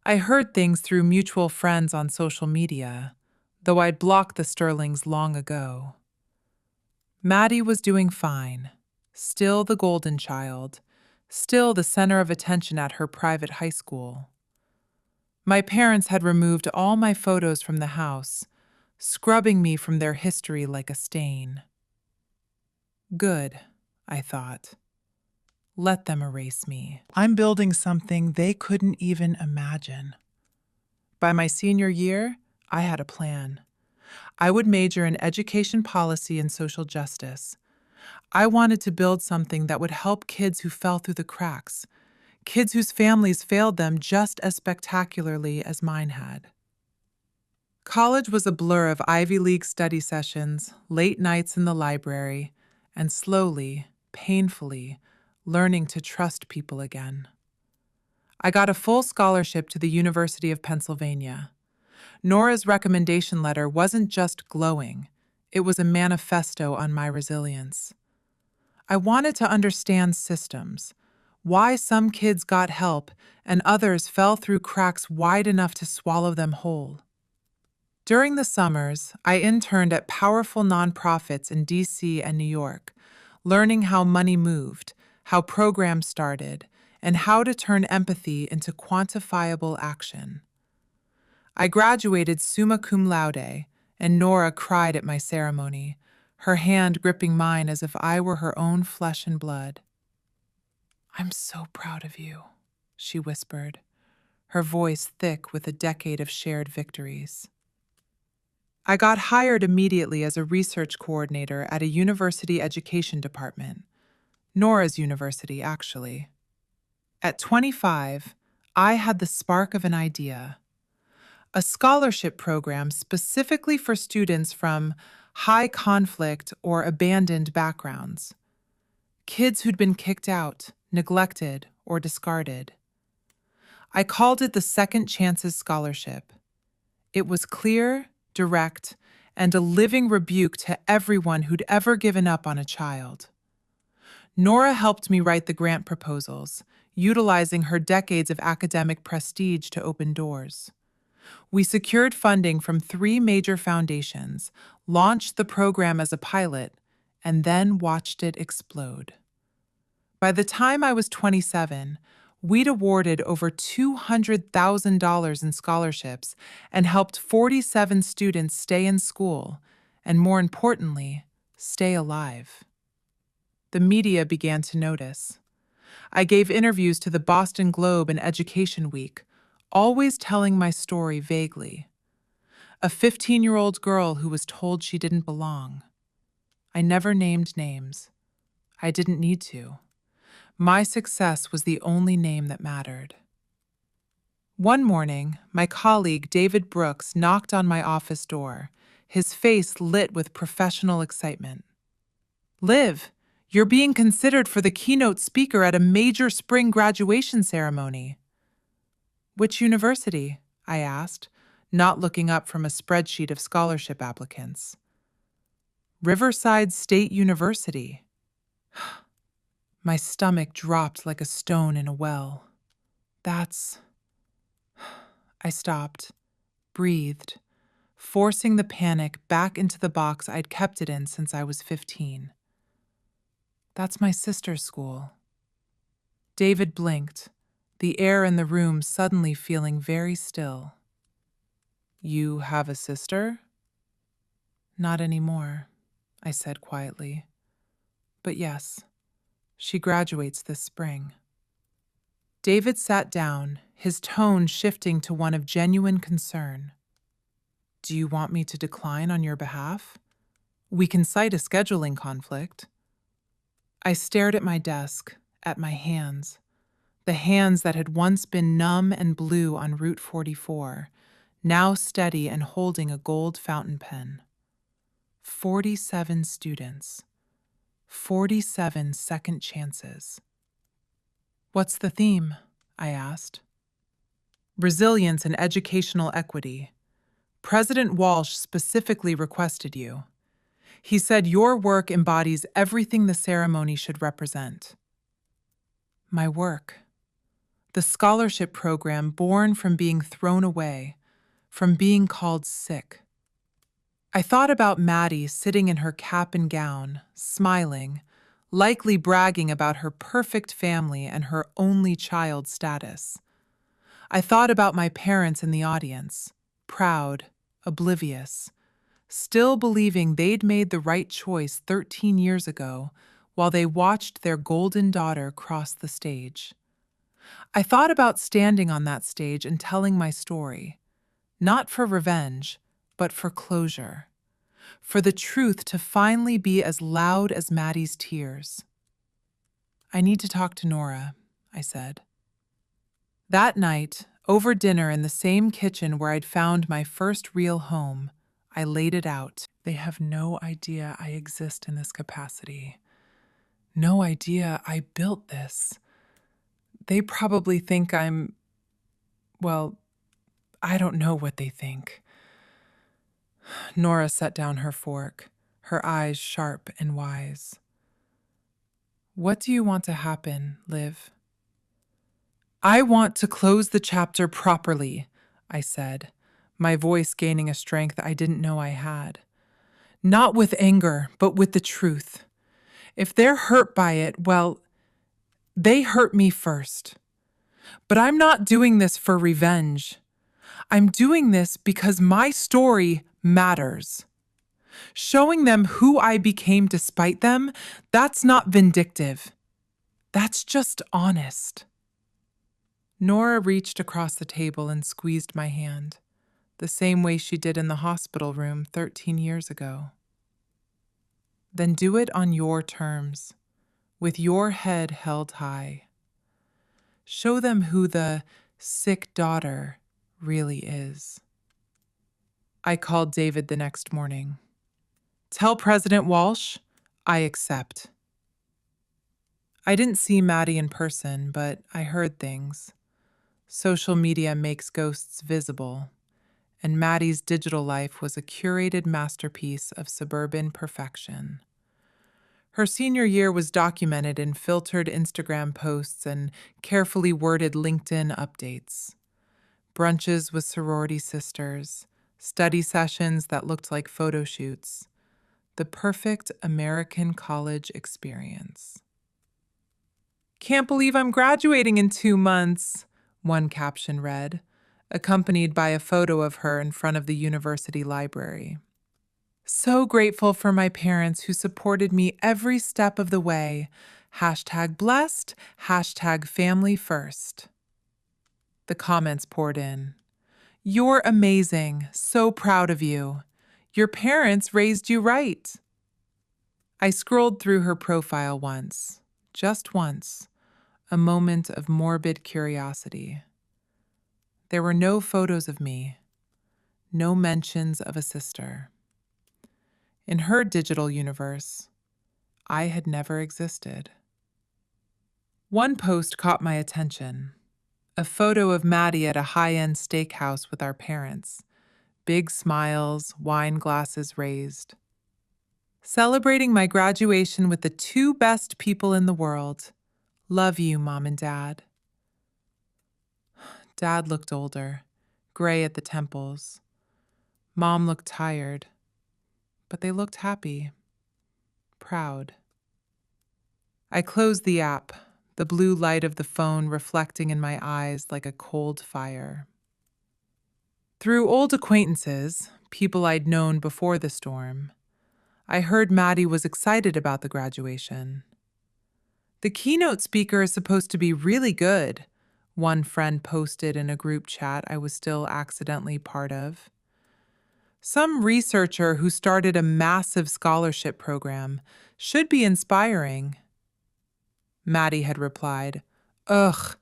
I heard things through mutual friends on social media, though I'd blocked the Sterlings long ago. Maddie was doing fine, still the golden child, still the center of attention at her private high school. My parents had removed all my photos from the house, scrubbing me from their history like a stain. Good, I thought. Let them erase me. I'm building something they couldn't even imagine. By my senior year, I had a plan. I would major in education policy and social justice. I wanted to build something that would help kids who fell through the cracks, kids whose families failed them just as spectacularly as mine had. College was a blur of Ivy League study sessions, late nights in the library, and slowly, painfully, learning to trust people again. I got a full scholarship to the University of Pennsylvania. Nora's recommendation letter wasn't just glowing, it was a manifesto on my resilience. I wanted to understand systems, why some kids got help and others fell through cracks wide enough to swallow them whole. During the summers, I interned at powerful nonprofits in DC and New York, learning how money moved, how programs started, and how to turn empathy into quantifiable action. I graduated summa cum laude, and Nora cried at my ceremony, her hand gripping mine as if I were her own flesh and blood. "I'm so proud of you," she whispered, her voice thick with a decade of shared victories. I got hired immediately as a research coordinator at a university education department. Nora's university, actually. At 25, I had the spark of an idea. A scholarship program specifically for students from high conflict or abandoned backgrounds. Kids who'd been kicked out, neglected, or discarded. I called it the Second Chances Scholarship. It was clear, direct, and a living rebuke to everyone who'd ever given up on a child. Nora helped me write the grant proposals, utilizing her decades of academic prestige to open doors. We secured funding from 3 major foundations, launched the program as a pilot, and then watched it explode. By the time I was 27, we'd awarded over $200,000 in scholarships and helped 47 students stay in school, and more importantly, stay alive. The media began to notice. I gave interviews to the Boston Globe and Education Week, always telling my story vaguely. A 15-year-old girl who was told she didn't belong. I never named names. I didn't need to. My success was the only name that mattered. One morning, my colleague David Brooks knocked on my office door, his face lit with professional excitement. "Liv, you're being considered for the keynote speaker at a major spring graduation ceremony." "Which university?" I asked, not looking up from a spreadsheet of scholarship applicants. "Riverside State University." My stomach dropped like a stone in a well. I stopped, breathed, forcing the panic back into the box I'd kept it in since I was 15. "That's my sister's school." David blinked, the air in the room suddenly feeling very still. "You have a sister?" "Not anymore," I said quietly. "But yes, she graduates this spring." David sat down, his tone shifting to one of genuine concern. "Do you want me to decline on your behalf? We can cite a scheduling conflict." I stared at my desk, at my hands, the hands that had once been numb and blue on Route 44, now steady and holding a gold fountain pen. 47 students. 47 second chances. "What's the theme?" I asked. resilience, and educational equity. President Walsh specifically requested you. He said your work embodies everything the ceremony should represent. My work. The scholarship program born from being thrown away, from being called sick. I thought about Maddie sitting in her cap and gown, smiling, likely bragging about her perfect family and her only child status. I thought about my parents in the audience, proud, oblivious, still believing they'd made the right choice 13 years ago while they watched their golden daughter cross the stage. I thought about standing on that stage and telling my story, not for revenge, but for closure, for the truth to finally be as loud as Maddie's tears. I need to talk to Nora, I said. That night, over dinner in the same kitchen where I'd found my first real home, I laid it out. They have no idea I exist in this capacity. No idea I built this. They probably think well, I don't know what they think. Nora set down her fork, her eyes sharp and wise. What do you want to happen, Liv? I want to close the chapter properly, I said, my voice gaining a strength I didn't know I had. Not with anger, but with the truth. If they're hurt by it, well, they hurt me first. But I'm not doing this for revenge. I'm doing this because my story matters. Showing them who I became despite them, that's not vindictive. That's just honest. Nora reached across the table and squeezed my hand, the same way she did in the hospital room 13 years ago. Then do it on your terms, with your head held high. Show them who the sick daughter really is. I called David the next morning. Tell President Walsh, I accept. I didn't see Maddie in person, but I heard things. Social media makes ghosts visible, and Maddie's digital life was a curated masterpiece of suburban perfection. Her senior year was documented in filtered Instagram posts and carefully worded LinkedIn updates. Brunches with sorority sisters, study sessions that looked like photo shoots. The perfect American college experience. Can't believe I'm graduating in 2 months, one caption read, accompanied by a photo of her in front of the university library. So grateful for my parents who supported me every step of the way. #blessed, #family first. The comments poured in. You're amazing, so proud of you. Your parents raised you right. I scrolled through her profile once, just once, a moment of morbid curiosity. There were no photos of me, no mentions of a sister. In her digital universe, I had never existed. One post caught my attention. A photo of Maddie at a high-end steakhouse with our parents. Big smiles, wine glasses raised. Celebrating my graduation with the 2 best people in the world. Love you, Mom and Dad. Dad looked older, gray at the temples. Mom looked tired, but they looked happy, proud. I closed the app, the blue light of the phone reflecting in my eyes like a cold fire. Through old acquaintances, people I'd known before the storm, I heard Maddie was excited about the graduation. The keynote speaker is supposed to be really good, one friend posted in a group chat I was still accidentally part of. Some researcher who started a massive scholarship program should be inspiring. Maddie had replied, Ugh,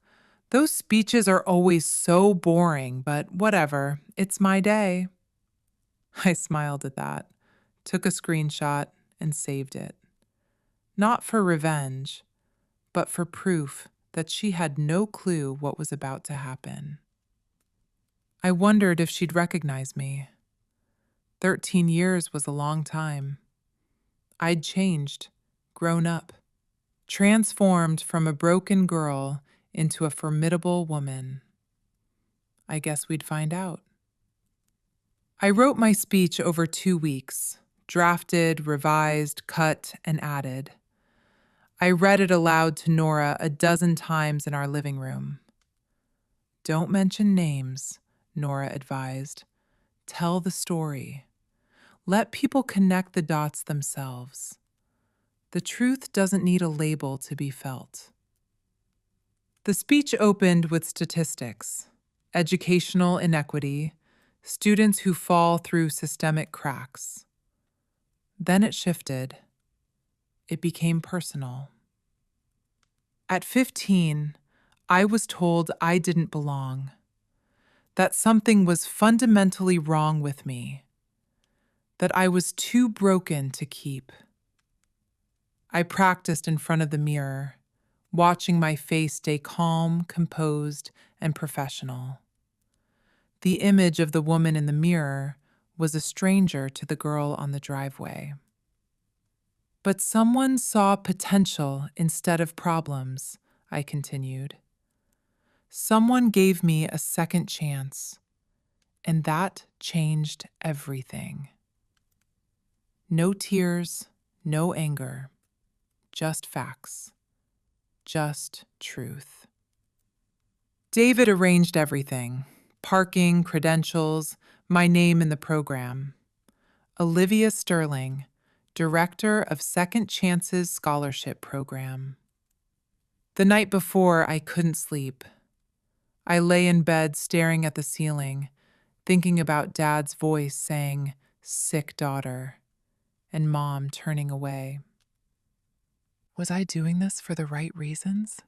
those speeches are always so boring, but whatever, it's my day. I smiled at that, took a screenshot, and saved it. Not for revenge, but for proof that she had no clue what was about to happen. I wondered if she'd recognize me. 13 years was a long time. I'd changed, grown up, transformed from a broken girl into a formidable woman. I guess we'd find out. I wrote my speech over 2 weeks, drafted, revised, cut, and added. I read it aloud to Nora a dozen times in our living room. Don't mention names, Nora advised. Tell the story. Let people connect the dots themselves. The truth doesn't need a label to be felt. The speech opened with statistics, educational inequity, students who fall through systemic cracks. Then it shifted. It became personal. At 15, I was told I didn't belong, that something was fundamentally wrong with me, that I was too broken to keep. I practiced in front of the mirror, watching my face stay calm, composed, and professional. The image of the woman in the mirror was a stranger to the girl on the driveway. But someone saw potential instead of problems, I continued. Someone gave me a second chance, and that changed everything. No tears, no anger, just facts, just truth. David arranged everything: parking, credentials, my name in the program. Liv Sterling, Director of Second Chances Scholarship Program. The night before, I couldn't sleep. I lay in bed staring at the ceiling, thinking about Dad's voice saying, "Sick daughter," and Mom turning away. Was I doing this for the right reasons?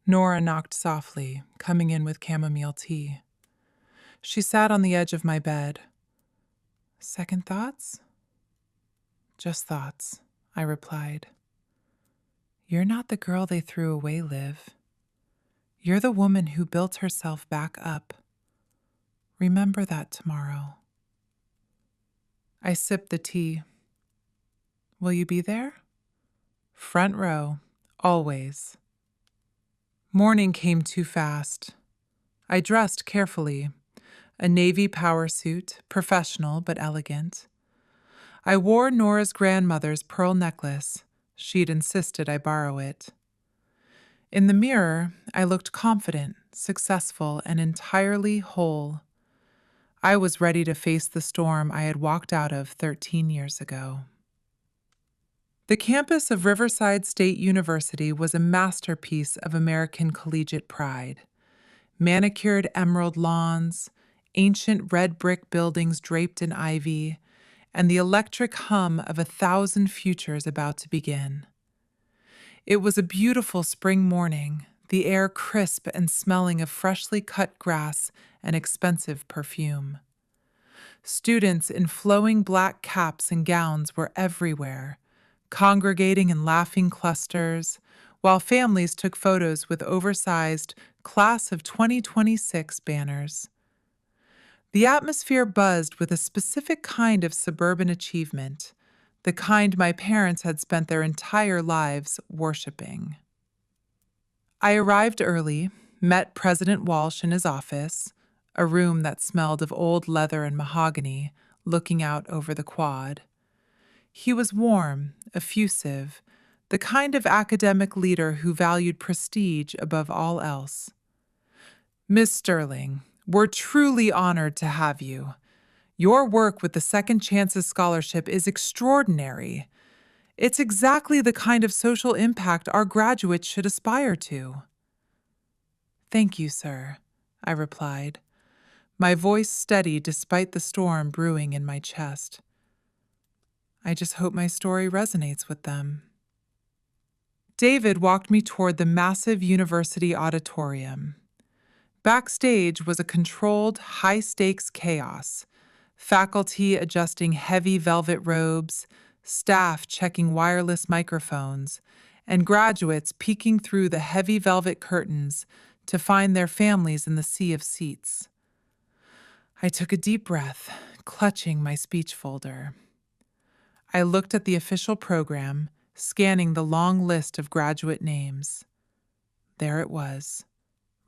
Nora knocked softly, coming in with chamomile tea. She sat on the edge of my bed. Second thoughts? Just thoughts, I replied. You're not the girl they threw away, Liv. You're the woman who built herself back up. Remember that tomorrow. I sipped the tea. Will you be there? Front row, always. Morning came too fast. I dressed carefully. A navy power suit, professional but elegant. I wore Nora's grandmother's pearl necklace. She'd insisted I borrow it. In the mirror, I looked confident, successful, and entirely whole. I was ready to face the storm I had walked out of 13 years ago. The campus of Riverside State University was a masterpiece of American collegiate pride. Manicured emerald lawns, ancient red brick buildings draped in ivy, and the electric hum of 1,000 futures about to begin. It was a beautiful spring morning, the air crisp and smelling of freshly cut grass and expensive perfume. Students in flowing black caps and gowns were everywhere, congregating in laughing clusters, while families took photos with oversized Class of 2026 banners. The atmosphere buzzed with a specific kind of suburban achievement, the kind my parents had spent their entire lives worshiping. I arrived early, met President Walsh in his office, a room that smelled of old leather and mahogany, looking out over the quad. He was warm, effusive, the kind of academic leader who valued prestige above all else. Miss Sterling, we're truly honored to have you. Your work with the Second Chances Scholarship is extraordinary. It's exactly the kind of social impact our graduates should aspire to. Thank you, sir, I replied, my voice steady despite the storm brewing in my chest. I just hope my story resonates with them. David walked me toward the massive university auditorium. Backstage was a controlled, high-stakes chaos. Faculty adjusting heavy velvet robes, staff checking wireless microphones, and graduates peeking through the heavy velvet curtains to find their families in the sea of seats. I took a deep breath, clutching my speech folder. I looked at the official program, scanning the long list of graduate names. There it was,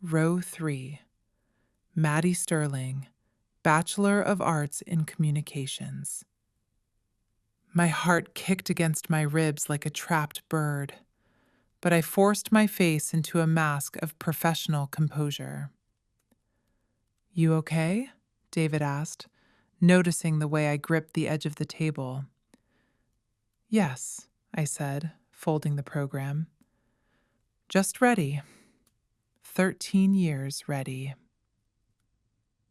row 3, Maddie Sterling, Bachelor of Arts in Communications. My heart kicked against my ribs like a trapped bird, but I forced my face into a mask of professional composure. "You okay?" David asked, noticing the way I gripped the edge of the table. "Yes," I said, folding the program. "Just ready. 13 years ready."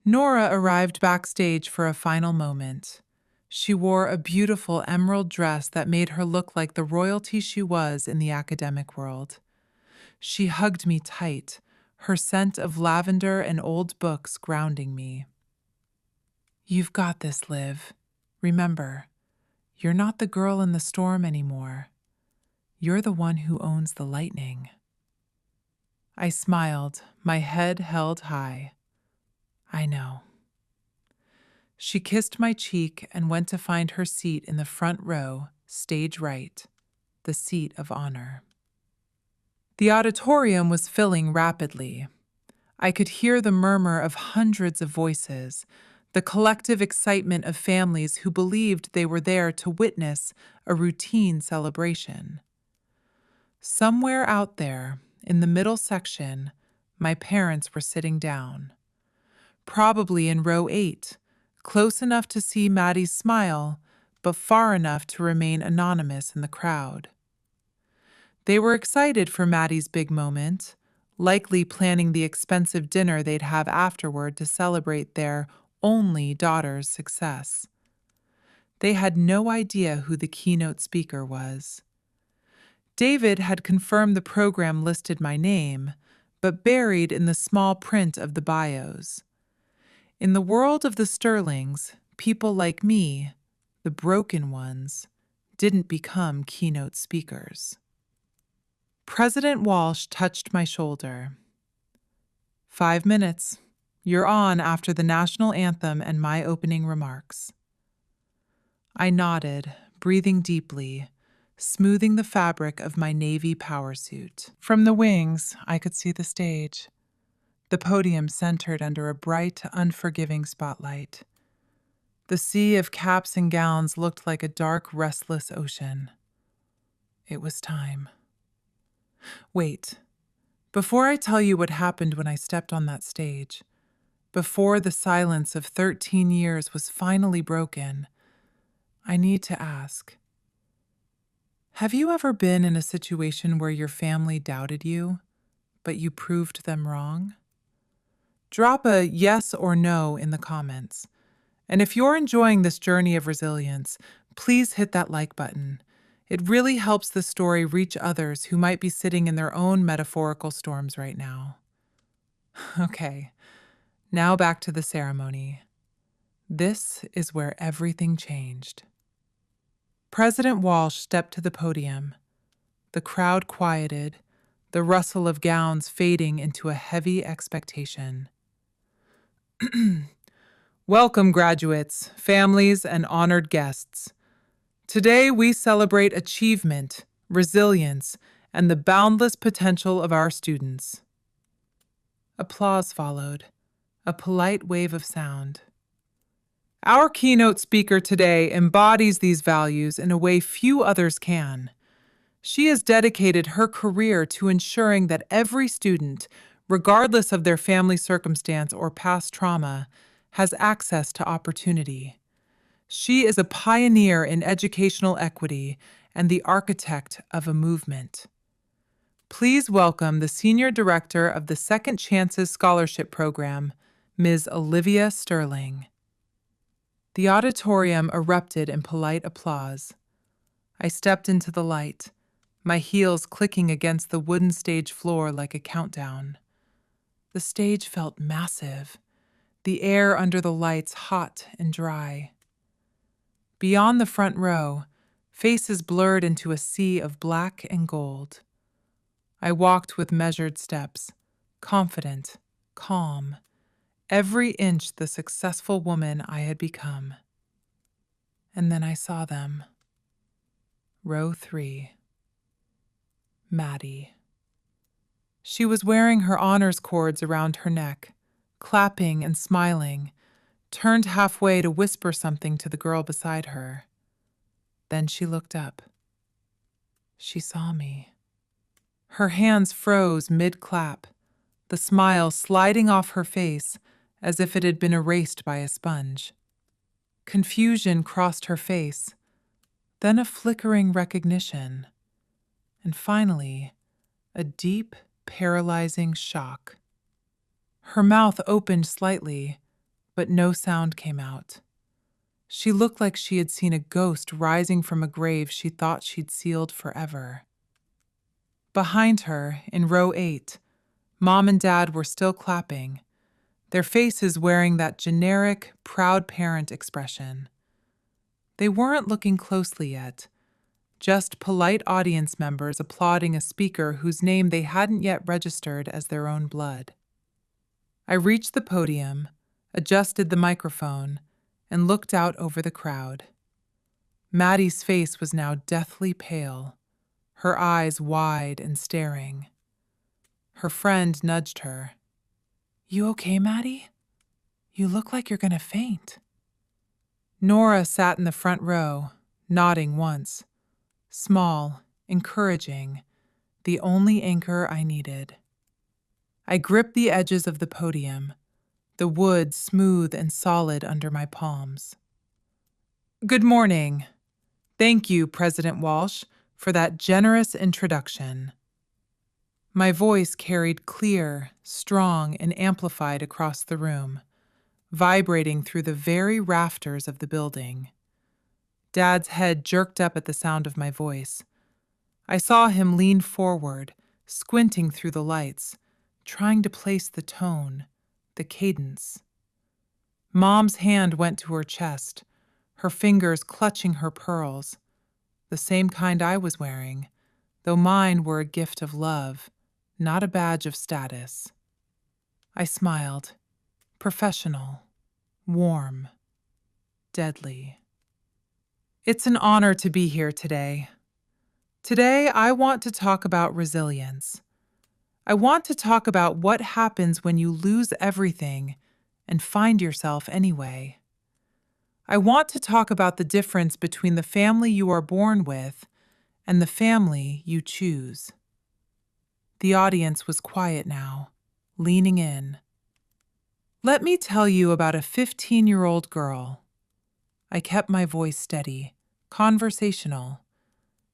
Nora arrived backstage for a final moment. She wore a beautiful emerald dress that made her look like the royalty she was in the academic world. She hugged me tight, her scent of lavender and old books grounding me. "You've got this, Liv. Remember, you're not the girl in the storm anymore. You're the one who owns the lightning." I smiled, my head held high. "I know." She kissed my cheek and went to find her seat in the front row, stage right, the seat of honor. The auditorium was filling rapidly. I could hear the murmur of hundreds of voices, the collective excitement of families who believed they were there to witness a routine celebration. Somewhere out there, in the middle section, my parents were sitting down. Probably in row 8, close enough to see Maddie's smile, but far enough to remain anonymous in the crowd. They were excited for Maddie's big moment, likely planning the expensive dinner they'd have afterward to celebrate their only daughter's success. They had no idea who the keynote speaker was. David had confirmed the program listed my name, but buried in the small print of the bios. In the world of the Sterlings, people like me, the broken ones, didn't become keynote speakers. President Walsh touched my shoulder. 5 minutes. You're on after the national anthem and my opening remarks." I nodded, breathing deeply, smoothing the fabric of my navy power suit. From the wings, I could see the stage, the podium centered under a bright, unforgiving spotlight. The sea of caps and gowns looked like a dark, restless ocean. It was time. Wait, before I tell you what happened when I stepped on that stage, before the silence of 13 years was finally broken, I need to ask, have you ever been in a situation where your family doubted you, but you proved them wrong? Drop a yes or no in the comments. And if you're enjoying this journey of resilience, please hit that like button. It really helps the story reach others who might be sitting in their own metaphorical storms right now. Okay, now back to the ceremony. This is where everything changed. President Walsh stepped to the podium. The crowd quieted, the rustle of gowns fading into a heavy expectation. "Welcome, graduates, families, and honored guests. Today we celebrate achievement, resilience, and the boundless potential of our students." Applause followed, a polite wave of sound. Our keynote speaker today embodies these values in a way few others can. She has dedicated her career to ensuring that every student, regardless of their family circumstance or past trauma, has access to opportunity. She is a pioneer in educational equity and the architect of a movement. Please welcome the Senior Director of the Second Chances Scholarship Program, Ms. Liv Sterling. The auditorium erupted in polite applause. I stepped into the light, my heels clicking against the wooden stage floor like a countdown. The stage felt massive, the air under the lights hot and dry. Beyond the front row, faces blurred into a sea of black and gold. I walked with measured steps, confident, calm, every inch the successful woman I had become. And then I saw them. Row 3. Maddie. She was wearing her honors cords around her neck, clapping and smiling, turned halfway to whisper something to the girl beside her. Then she looked up. She saw me. Her hands froze mid-clap, the smile sliding off her face as if it had been erased by a sponge. Confusion crossed her face, then a flickering recognition, and finally, a deep, paralyzing shock. Her mouth opened slightly, but no sound came out. She looked like she had seen a ghost rising from a grave she thought she'd sealed forever. Behind her, in row 8, Mom and Dad were still clapping, their faces wearing that generic, proud parent expression. They weren't looking closely yet, just polite audience members applauding a speaker whose name they hadn't yet registered as their own blood. I reached the podium, adjusted the microphone, and looked out over the crowd. Maddie's face was now deathly pale, her eyes wide and staring. Her friend nudged her. "You okay, Maddie? You look like you're gonna faint." Nora sat in the front row, nodding once. Small, encouraging, the only anchor I needed. I gripped the edges of the podium, the wood smooth and solid under my palms. "Good morning. Thank you, President Walsh, for that generous introduction." My voice carried clear, strong, and amplified across the room, vibrating through the very rafters of the building. Dad's head jerked up at the sound of my voice. I saw him lean forward, squinting through the lights, trying to place the tone, the cadence. Mom's hand went to her chest, her fingers clutching her pearls, the same kind I was wearing, though mine were a gift of love, not a badge of status. I smiled, professional, warm, deadly. It's an honor to be here today. Today, I want to talk about resilience. I want to talk about what happens when you lose everything and find yourself anyway. I want to talk about the difference between the family you are born with and the family you choose. The audience was quiet now, leaning in. Let me tell you about a 15-year-old girl. I kept my voice steady, conversational,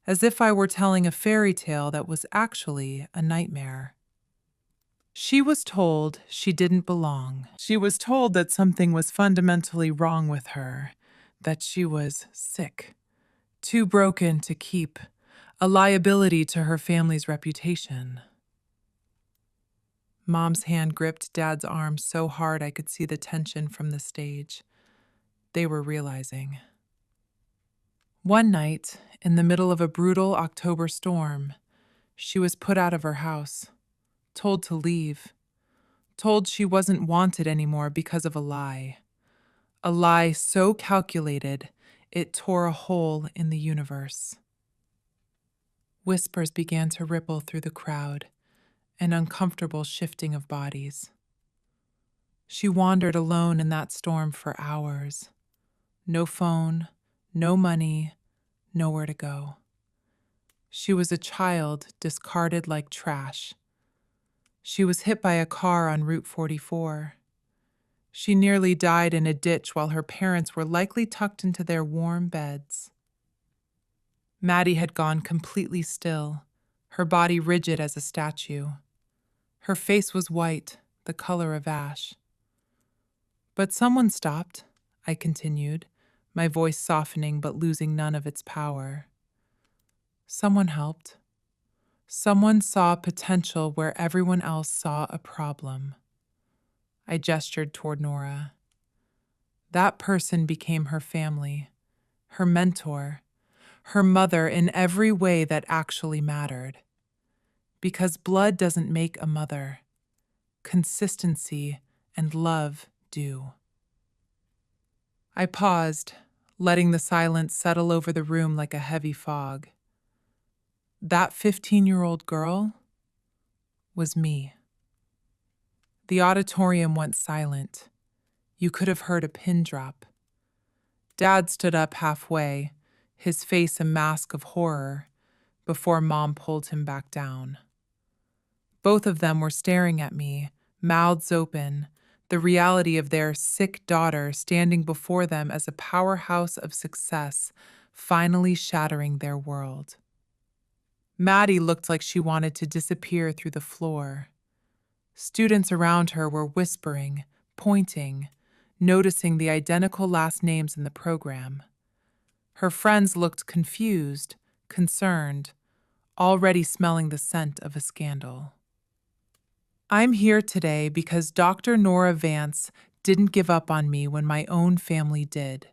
as if I were telling a fairy tale that was actually a nightmare. She was told she didn't belong. She was told that something was fundamentally wrong with her, that she was sick, too broken to keep, a liability to her family's reputation. Mom's hand gripped Dad's arm so hard I could see the tension from the stage. They were realizing. One night, in the middle of a brutal October storm, she was put out of her house, told to leave, told she wasn't wanted anymore because of a lie so calculated it tore a hole in the universe. Whispers began to ripple through the crowd, an uncomfortable shifting of bodies. She wandered alone in that storm for hours. No phone, no money, nowhere to go. She was a child discarded like trash. She was hit by a car on Route 44. She nearly died in a ditch while her parents were likely tucked into their warm beds. Maddie had gone completely still, her body rigid as a statue. Her face was white, the color of ash. But someone stopped, I continued, my voice softening but losing none of its power. Someone helped. Someone saw potential where everyone else saw a problem. I gestured toward Nora. That person became her family, her mentor, her mother in every way that actually mattered. Because blood doesn't make a mother. Consistency and love do. I paused, letting the silence settle over the room like a heavy fog. That 15-year-old girl was me. The auditorium went silent. You could have heard a pin drop. Dad stood up halfway, his face a mask of horror, before Mom pulled him back down. Both of them were staring at me, mouths open, the reality of their sick daughter standing before them as a powerhouse of success, finally shattering their world. Maddie looked like she wanted to disappear through the floor. Students around her were whispering, pointing, noticing the identical last names in the program. Her friends looked confused, concerned, already smelling the scent of a scandal. I'm here today because Dr. Nora Vance didn't give up on me when my own family did,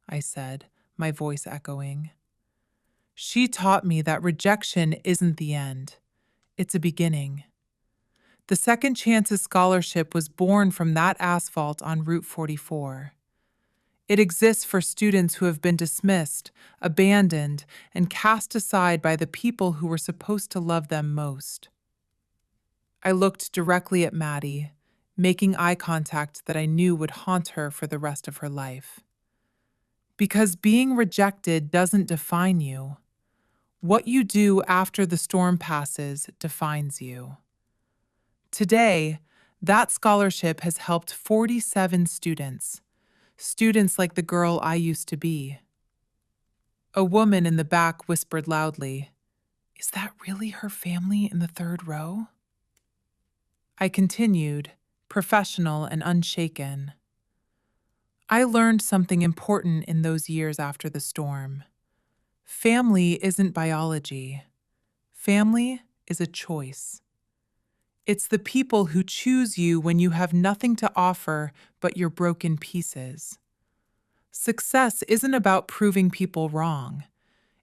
I said, my voice echoing. She taught me that rejection isn't the end. It's a beginning. The Second Chances Scholarship was born from that asphalt on Route 44. It exists for students who have been dismissed, abandoned, and cast aside by the people who were supposed to love them most. I looked directly at Maddie, making eye contact that I knew would haunt her for the rest of her life. Because being rejected doesn't define you. What you do after the storm passes defines you. Today, that scholarship has helped 47 students like the girl I used to be. A woman in the back whispered loudly, "Is that really her family in the third row?" I continued, professional and unshaken. I learned something important in those years after the storm. Family isn't biology. Family is a choice. It's the people who choose you when you have nothing to offer but your broken pieces. Success isn't about proving people wrong.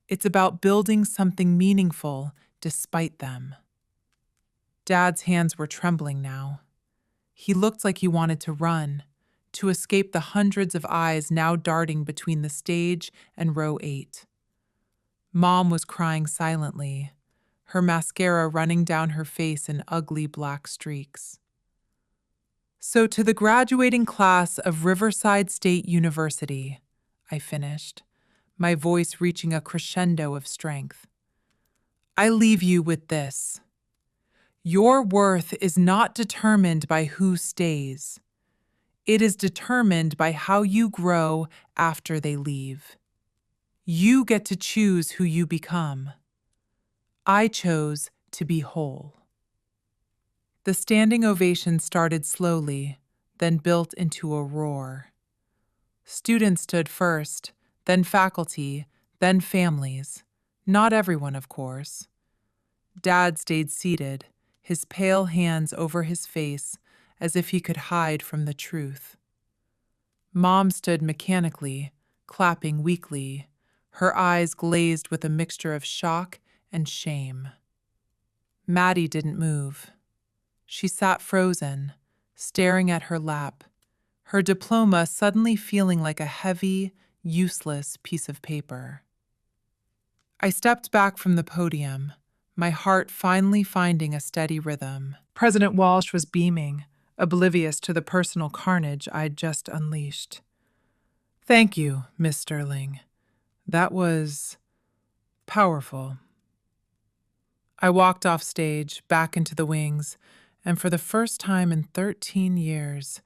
It's about building something meaningful despite them. Dad's hands were trembling now. He looked like he wanted to run, to escape the hundreds of eyes now darting between the stage and row 8. Mom was crying silently, her mascara running down her face in ugly black streaks. So to the graduating class of Riverside State University, I finished, my voice reaching a crescendo of strength. I leave you with this. Your worth is not determined by who stays. It is determined by how you grow after they leave. You get to choose who you become. I chose to be whole. The standing ovation started slowly, then built into a roar. Students stood first, then faculty, then families. Not everyone, of course. Dad stayed seated, his pale hands over his face as if he could hide from the truth. Mom stood mechanically, clapping weakly, her eyes glazed with a mixture of shock and shame. Maddie didn't move. She sat frozen, staring at her lap, her diploma suddenly feeling like a heavy, useless piece of paper. I stepped back from the podium, my heart finally finding a steady rhythm. President Walsh was beaming, oblivious to the personal carnage I'd just unleashed. "Thank you, Miss Sterling. That was powerful." I walked off stage, back into the wings, and for the first time in 13 years,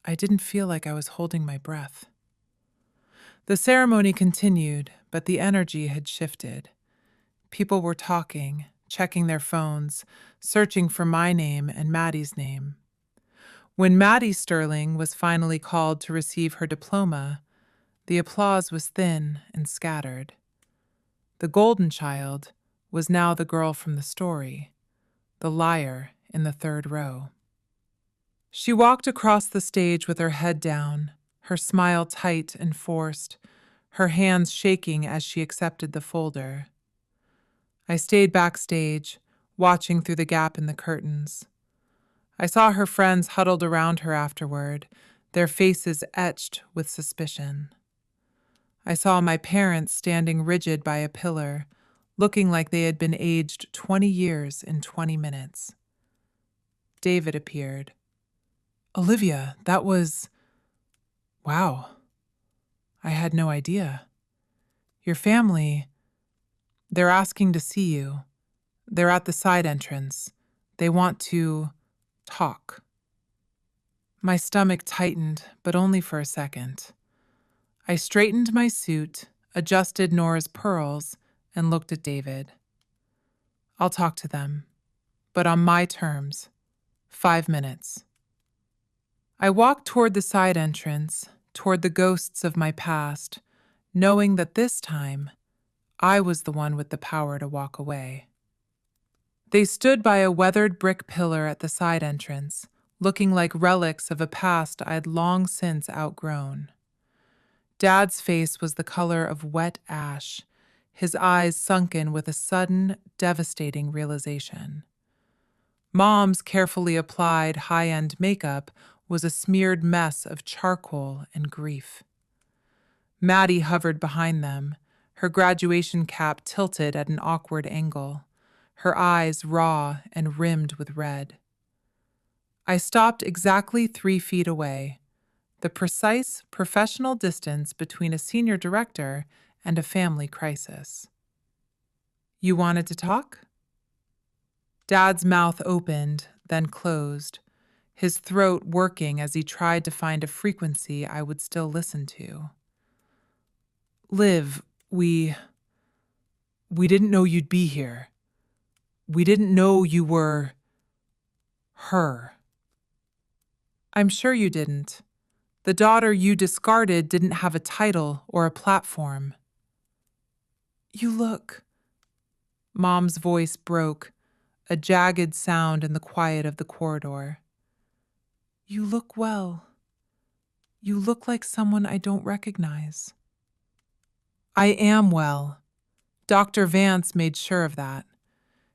I didn't feel like I was holding my breath. The ceremony continued, but the energy had shifted. People were talking, checking their phones, searching for my name and Maddie's name. When Maddie Sterling was finally called to receive her diploma, the applause was thin and scattered. The golden child was now the girl from the story, the liar in the third row. She walked across the stage with her head down, her smile tight and forced, her hands shaking as she accepted the folder. I stayed backstage, watching through the gap in the curtains. I saw her friends huddled around her afterward, their faces etched with suspicion. I saw my parents standing rigid by a pillar, looking like they had been aged 20 years in 20 minutes. David appeared. Olivia, that was... Wow. I had no idea. Your family, they're asking to see you. They're at the side entrance. They want to talk. My stomach tightened, but only for a second. I straightened my suit, adjusted Nora's pearls, and looked at David. I'll talk to them, but on my terms. 5 minutes. I walked toward the side entrance, toward the ghosts of my past, knowing that this time, I was the one with the power to walk away. They stood by a weathered brick pillar at the side entrance, looking like relics of a past I'd long since outgrown. Dad's face was the color of wet ash, his eyes sunken with a sudden, devastating realization. Mom's carefully applied high-end makeup was a smeared mess of charcoal and grief. Maddie hovered behind them, her graduation cap tilted at an awkward angle, her eyes raw and rimmed with red. I stopped exactly 3 feet away, the precise professional distance between a senior director and a family crisis. You wanted to talk? Dad's mouth opened, then closed, his throat working as he tried to find a frequency I would still listen to. Liv, we didn't know you'd be here. We didn't know you were... her. I'm sure you didn't. The daughter you discarded didn't have a title or a platform. You look... Mom's voice broke, a jagged sound in the quiet of the corridor. You look well. You look like someone I don't recognize. I am well. Dr. Vance made sure of that.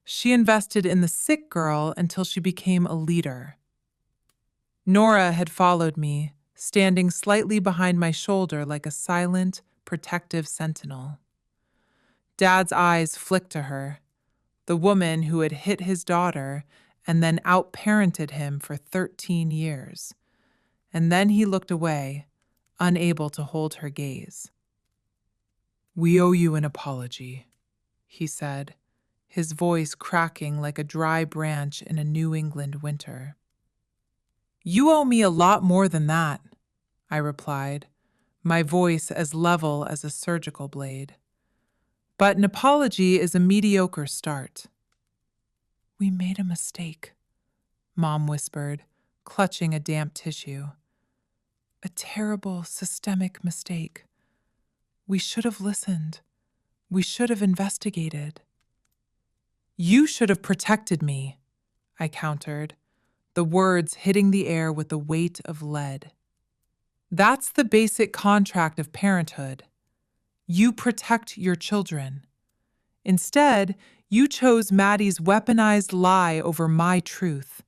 She invested in the sick girl until she became a leader. Nora had followed me, standing slightly behind my shoulder like a silent, protective sentinel. Dad's eyes flicked to her, the woman who had hit his daughter and then outparented him for 13 years. And then he looked away, unable to hold her gaze. We owe you an apology, he said, his voice cracking like a dry branch in a New England winter. You owe me a lot more than that, I replied, my voice as level as a surgical blade. But an apology is a mediocre start. We made a mistake, Mom whispered, clutching a damp tissue. A terrible systemic mistake. We should have listened. We should have investigated. You should have protected me, I countered, the words hitting the air with the weight of lead. That's the basic contract of parenthood. You protect your children. Instead, you chose Maddie's weaponized lie over my truth.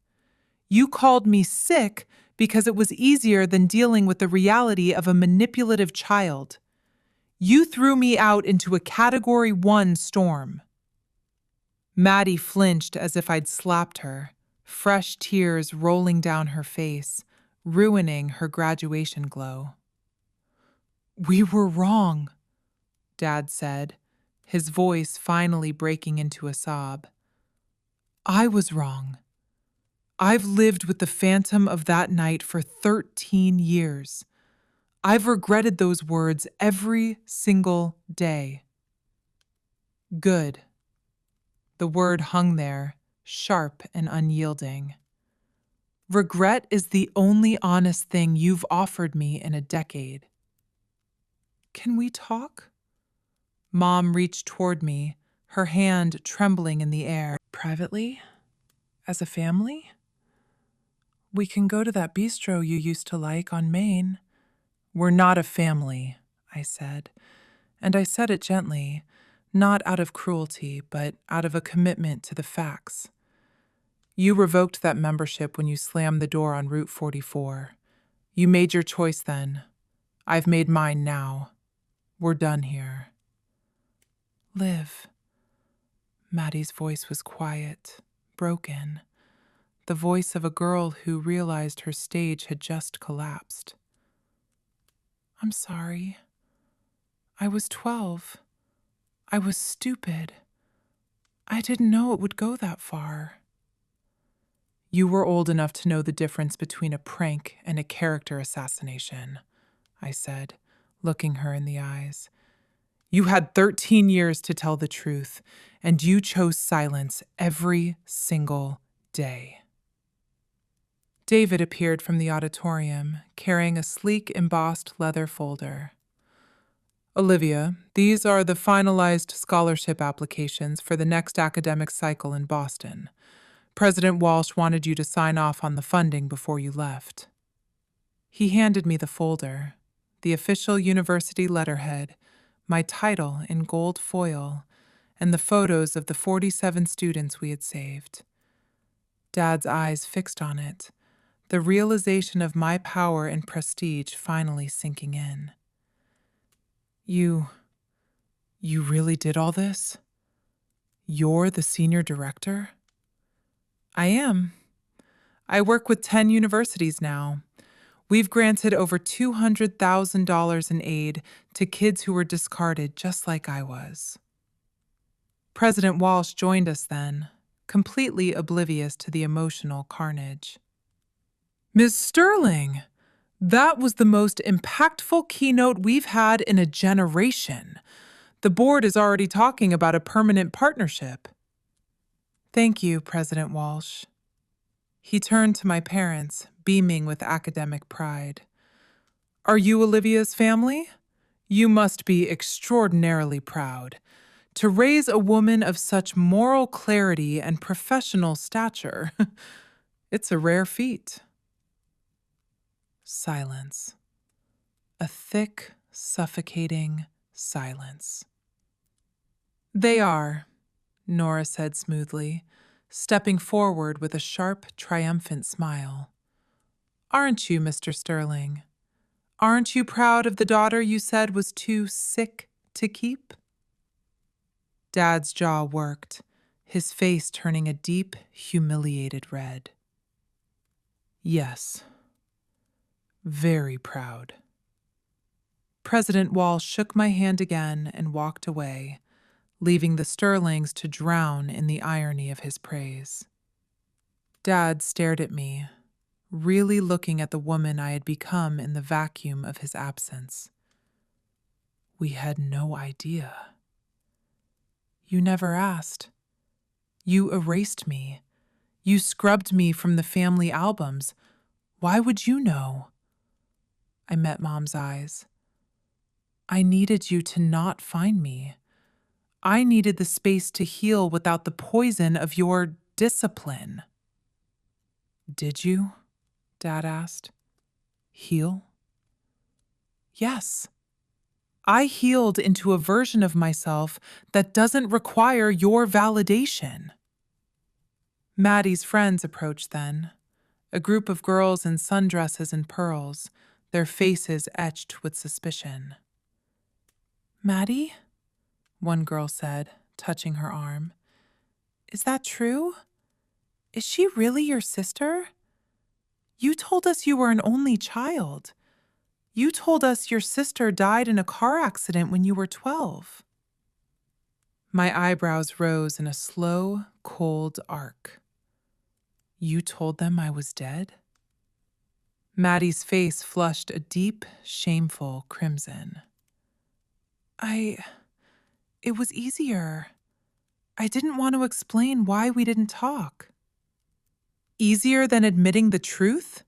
You called me sick because it was easier than dealing with the reality of a manipulative child. You threw me out into a Category 1 storm. Maddie flinched as if I'd slapped her, fresh tears rolling down her face, ruining her graduation glow. We were wrong, Dad said, his voice finally breaking into a sob. I was wrong. I've lived with the phantom of that night for 13 years. I've regretted those words every single day. Good. The word hung there, sharp and unyielding. Regret is the only honest thing you've offered me in a decade. Can we talk? Mom reached toward me, her hand trembling in the air. Privately? As a family? We can go to that bistro you used to like on Main. We're not a family, I said. And I said it gently, not out of cruelty, but out of a commitment to the facts. You revoked that membership when you slammed the door on Route 44. You made your choice then. I've made mine now. We're done here. Liv. Maddie's voice was quiet, broken, the voice of a girl who realized her stage had just collapsed. I'm sorry. I was 12. I was stupid. I didn't know it would go that far. You were old enough to know the difference between a prank and a character assassination, I said, looking her in the eyes. You had 13 years to tell the truth, and you chose silence every single day. David appeared from the auditorium, carrying a sleek, embossed leather folder. Olivia, these are the finalized scholarship applications for the next academic cycle in Boston. President Walsh wanted you to sign off on the funding before you left. He handed me the folder, the official university letterhead, my title in gold foil, and the photos of the 47 students we had saved. Dad's eyes fixed on it, the realization of my power and prestige finally sinking in. You really did all this? You're the senior director? I am. I work with 10 universities now. We've granted over $200,000 in aid to kids who were discarded just like I was. President Walsh joined us then, completely oblivious to the emotional carnage. Ms. Sterling, that was the most impactful keynote we've had in a generation. The board is already talking about a permanent partnership. Thank you, President Walsh. He turned to my parents, beaming with academic pride. Are you Olivia's family? You must be extraordinarily proud. To raise a woman of such moral clarity and professional stature, it's a rare feat. Silence. A thick, suffocating silence. They are, Nora said smoothly, stepping forward with a sharp, triumphant smile. Aren't you, Mr. Sterling? Aren't you proud of the daughter you said was too sick to keep? Dad's jaw worked, his face turning a deep, humiliated red. Yes. Very proud. President Walsh shook my hand again and walked away, leaving the Sterlings to drown in the irony of his praise. Dad stared at me, really looking at the woman I had become in the vacuum of his absence. We had no idea. You never asked. You erased me. You scrubbed me from the family albums. Why would you know? I met Mom's eyes. I needed you to not find me. I needed the space to heal without the poison of your discipline. Did you? Dad asked. Heal? Yes. I healed into a version of myself that doesn't require your validation. Maddie's friends approached then, a group of girls in sundresses and pearls, their faces etched with suspicion. Maddie? One girl said, touching her arm. Is that true? Is she really your sister? You told us you were an only child. You told us your sister died in a car accident when you were 12. My eyebrows rose in a slow, cold arc. You told them I was dead? Maddie's face flushed a deep, shameful crimson. It was easier. I didn't want to explain why we didn't talk. Easier than admitting the truth?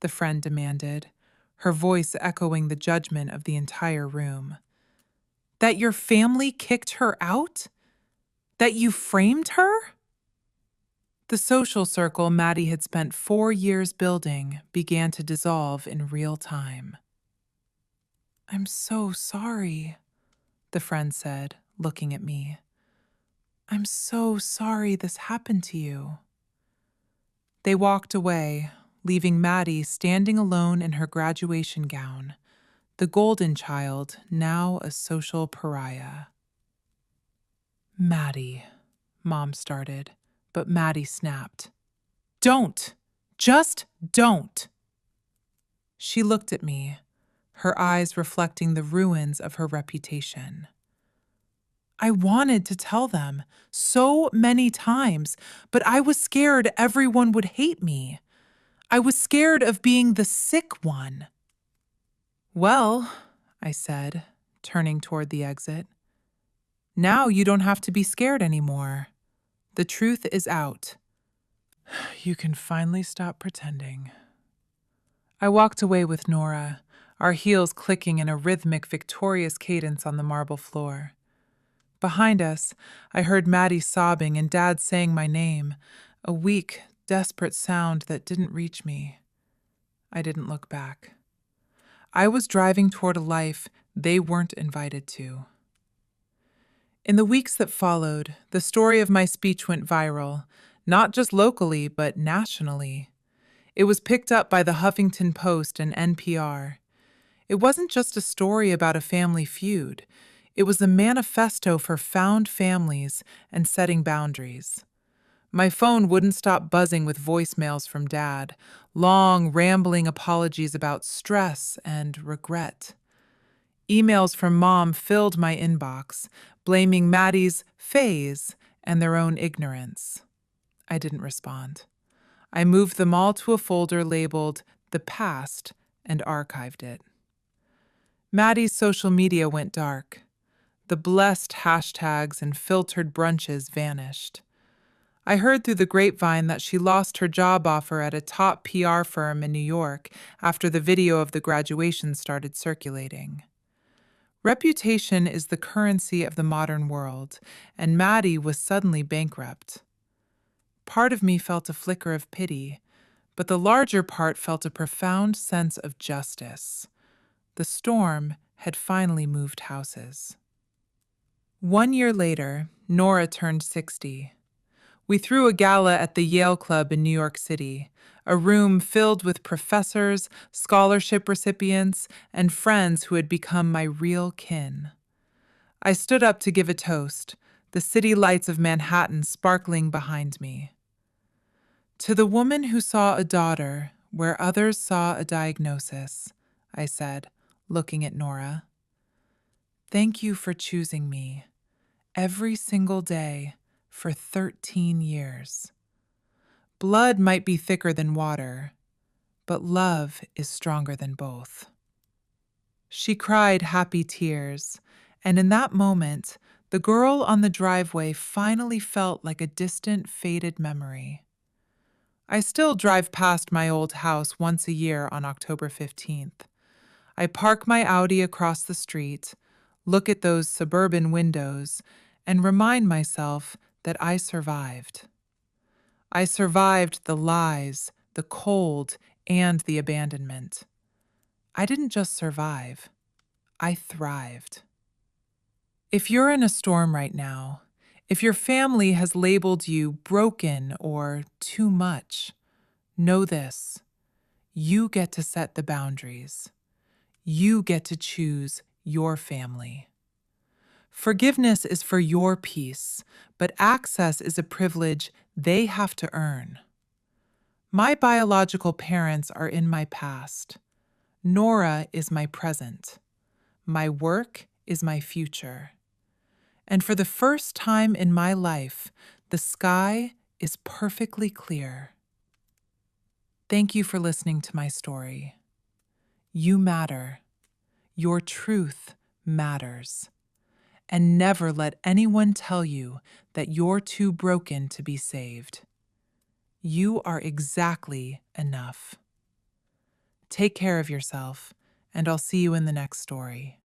The friend demanded, her voice echoing the judgment of the entire room. That your family kicked her out? That you framed her? The social circle Maddie had spent 4 years building began to dissolve in real time. I'm so sorry, the friend said, looking at me. I'm so sorry this happened to you. They walked away, leaving Maddie standing alone in her graduation gown, the golden child, now a social pariah. Maddie, Mom started, but Maddie snapped. Don't! Just don't! She looked at me, her eyes reflecting the ruins of her reputation. I wanted to tell them so many times, but I was scared everyone would hate me. I was scared of being the sick one. Well, I said, turning toward the exit, now you don't have to be scared anymore. The truth is out. You can finally stop pretending. I walked away with Nora, our heels clicking in a rhythmic, victorious cadence on the marble floor. Behind us, I heard Maddie sobbing and Dad saying my name, a weak, desperate sound that didn't reach me. I didn't look back. I was driving toward a life they weren't invited to. In the weeks that followed, the story of my speech went viral, not just locally, but nationally. It was picked up by the Huffington Post and NPR. It wasn't just a story about a family feud. It was a manifesto for found families and setting boundaries. My phone wouldn't stop buzzing with voicemails from Dad, long, rambling apologies about stress and regret. Emails from Mom filled my inbox, blaming Maddie's phase and their own ignorance. I didn't respond. I moved them all to a folder labeled The Past and archived it. Maddie's social media went dark. The blessed hashtags and filtered brunches vanished. I heard through the grapevine that she lost her job offer at a top PR firm in New York after the video of the graduation started circulating. Reputation is the currency of the modern world, and Maddie was suddenly bankrupt. Part of me felt a flicker of pity, but the larger part felt a profound sense of justice. The storm had finally moved houses. 1 year later, Nora turned 60. We threw a gala at the Yale Club in New York City, a room filled with professors, scholarship recipients, and friends who had become my real kin. I stood up to give a toast, the city lights of Manhattan sparkling behind me. To the woman who saw a daughter where others saw a diagnosis, I said, looking at Nora. Thank you for choosing me, every single day, for 13 years. Blood might be thicker than water, but love is stronger than both. She cried happy tears, and in that moment, the girl on the driveway finally felt like a distant, faded memory. I still drive past my old house once a year on October 15th. I park my Audi across the street, look at those suburban windows, and remind myself that I survived. I survived the lies, the cold, and the abandonment. I didn't just survive. I thrived. If you're in a storm right now, if your family has labeled you broken or too much, know this: you get to set the boundaries. You get to choose your family. Forgiveness is for your peace, but access is a privilege they have to earn. My biological parents are in my past. Nora is my present. My work is my future. And for the first time in my life, the sky is perfectly clear. Thank you for listening to my story. You matter. Your truth matters. And never let anyone tell you that you're too broken to be saved. You are exactly enough. Take care of yourself, and I'll see you in the next story.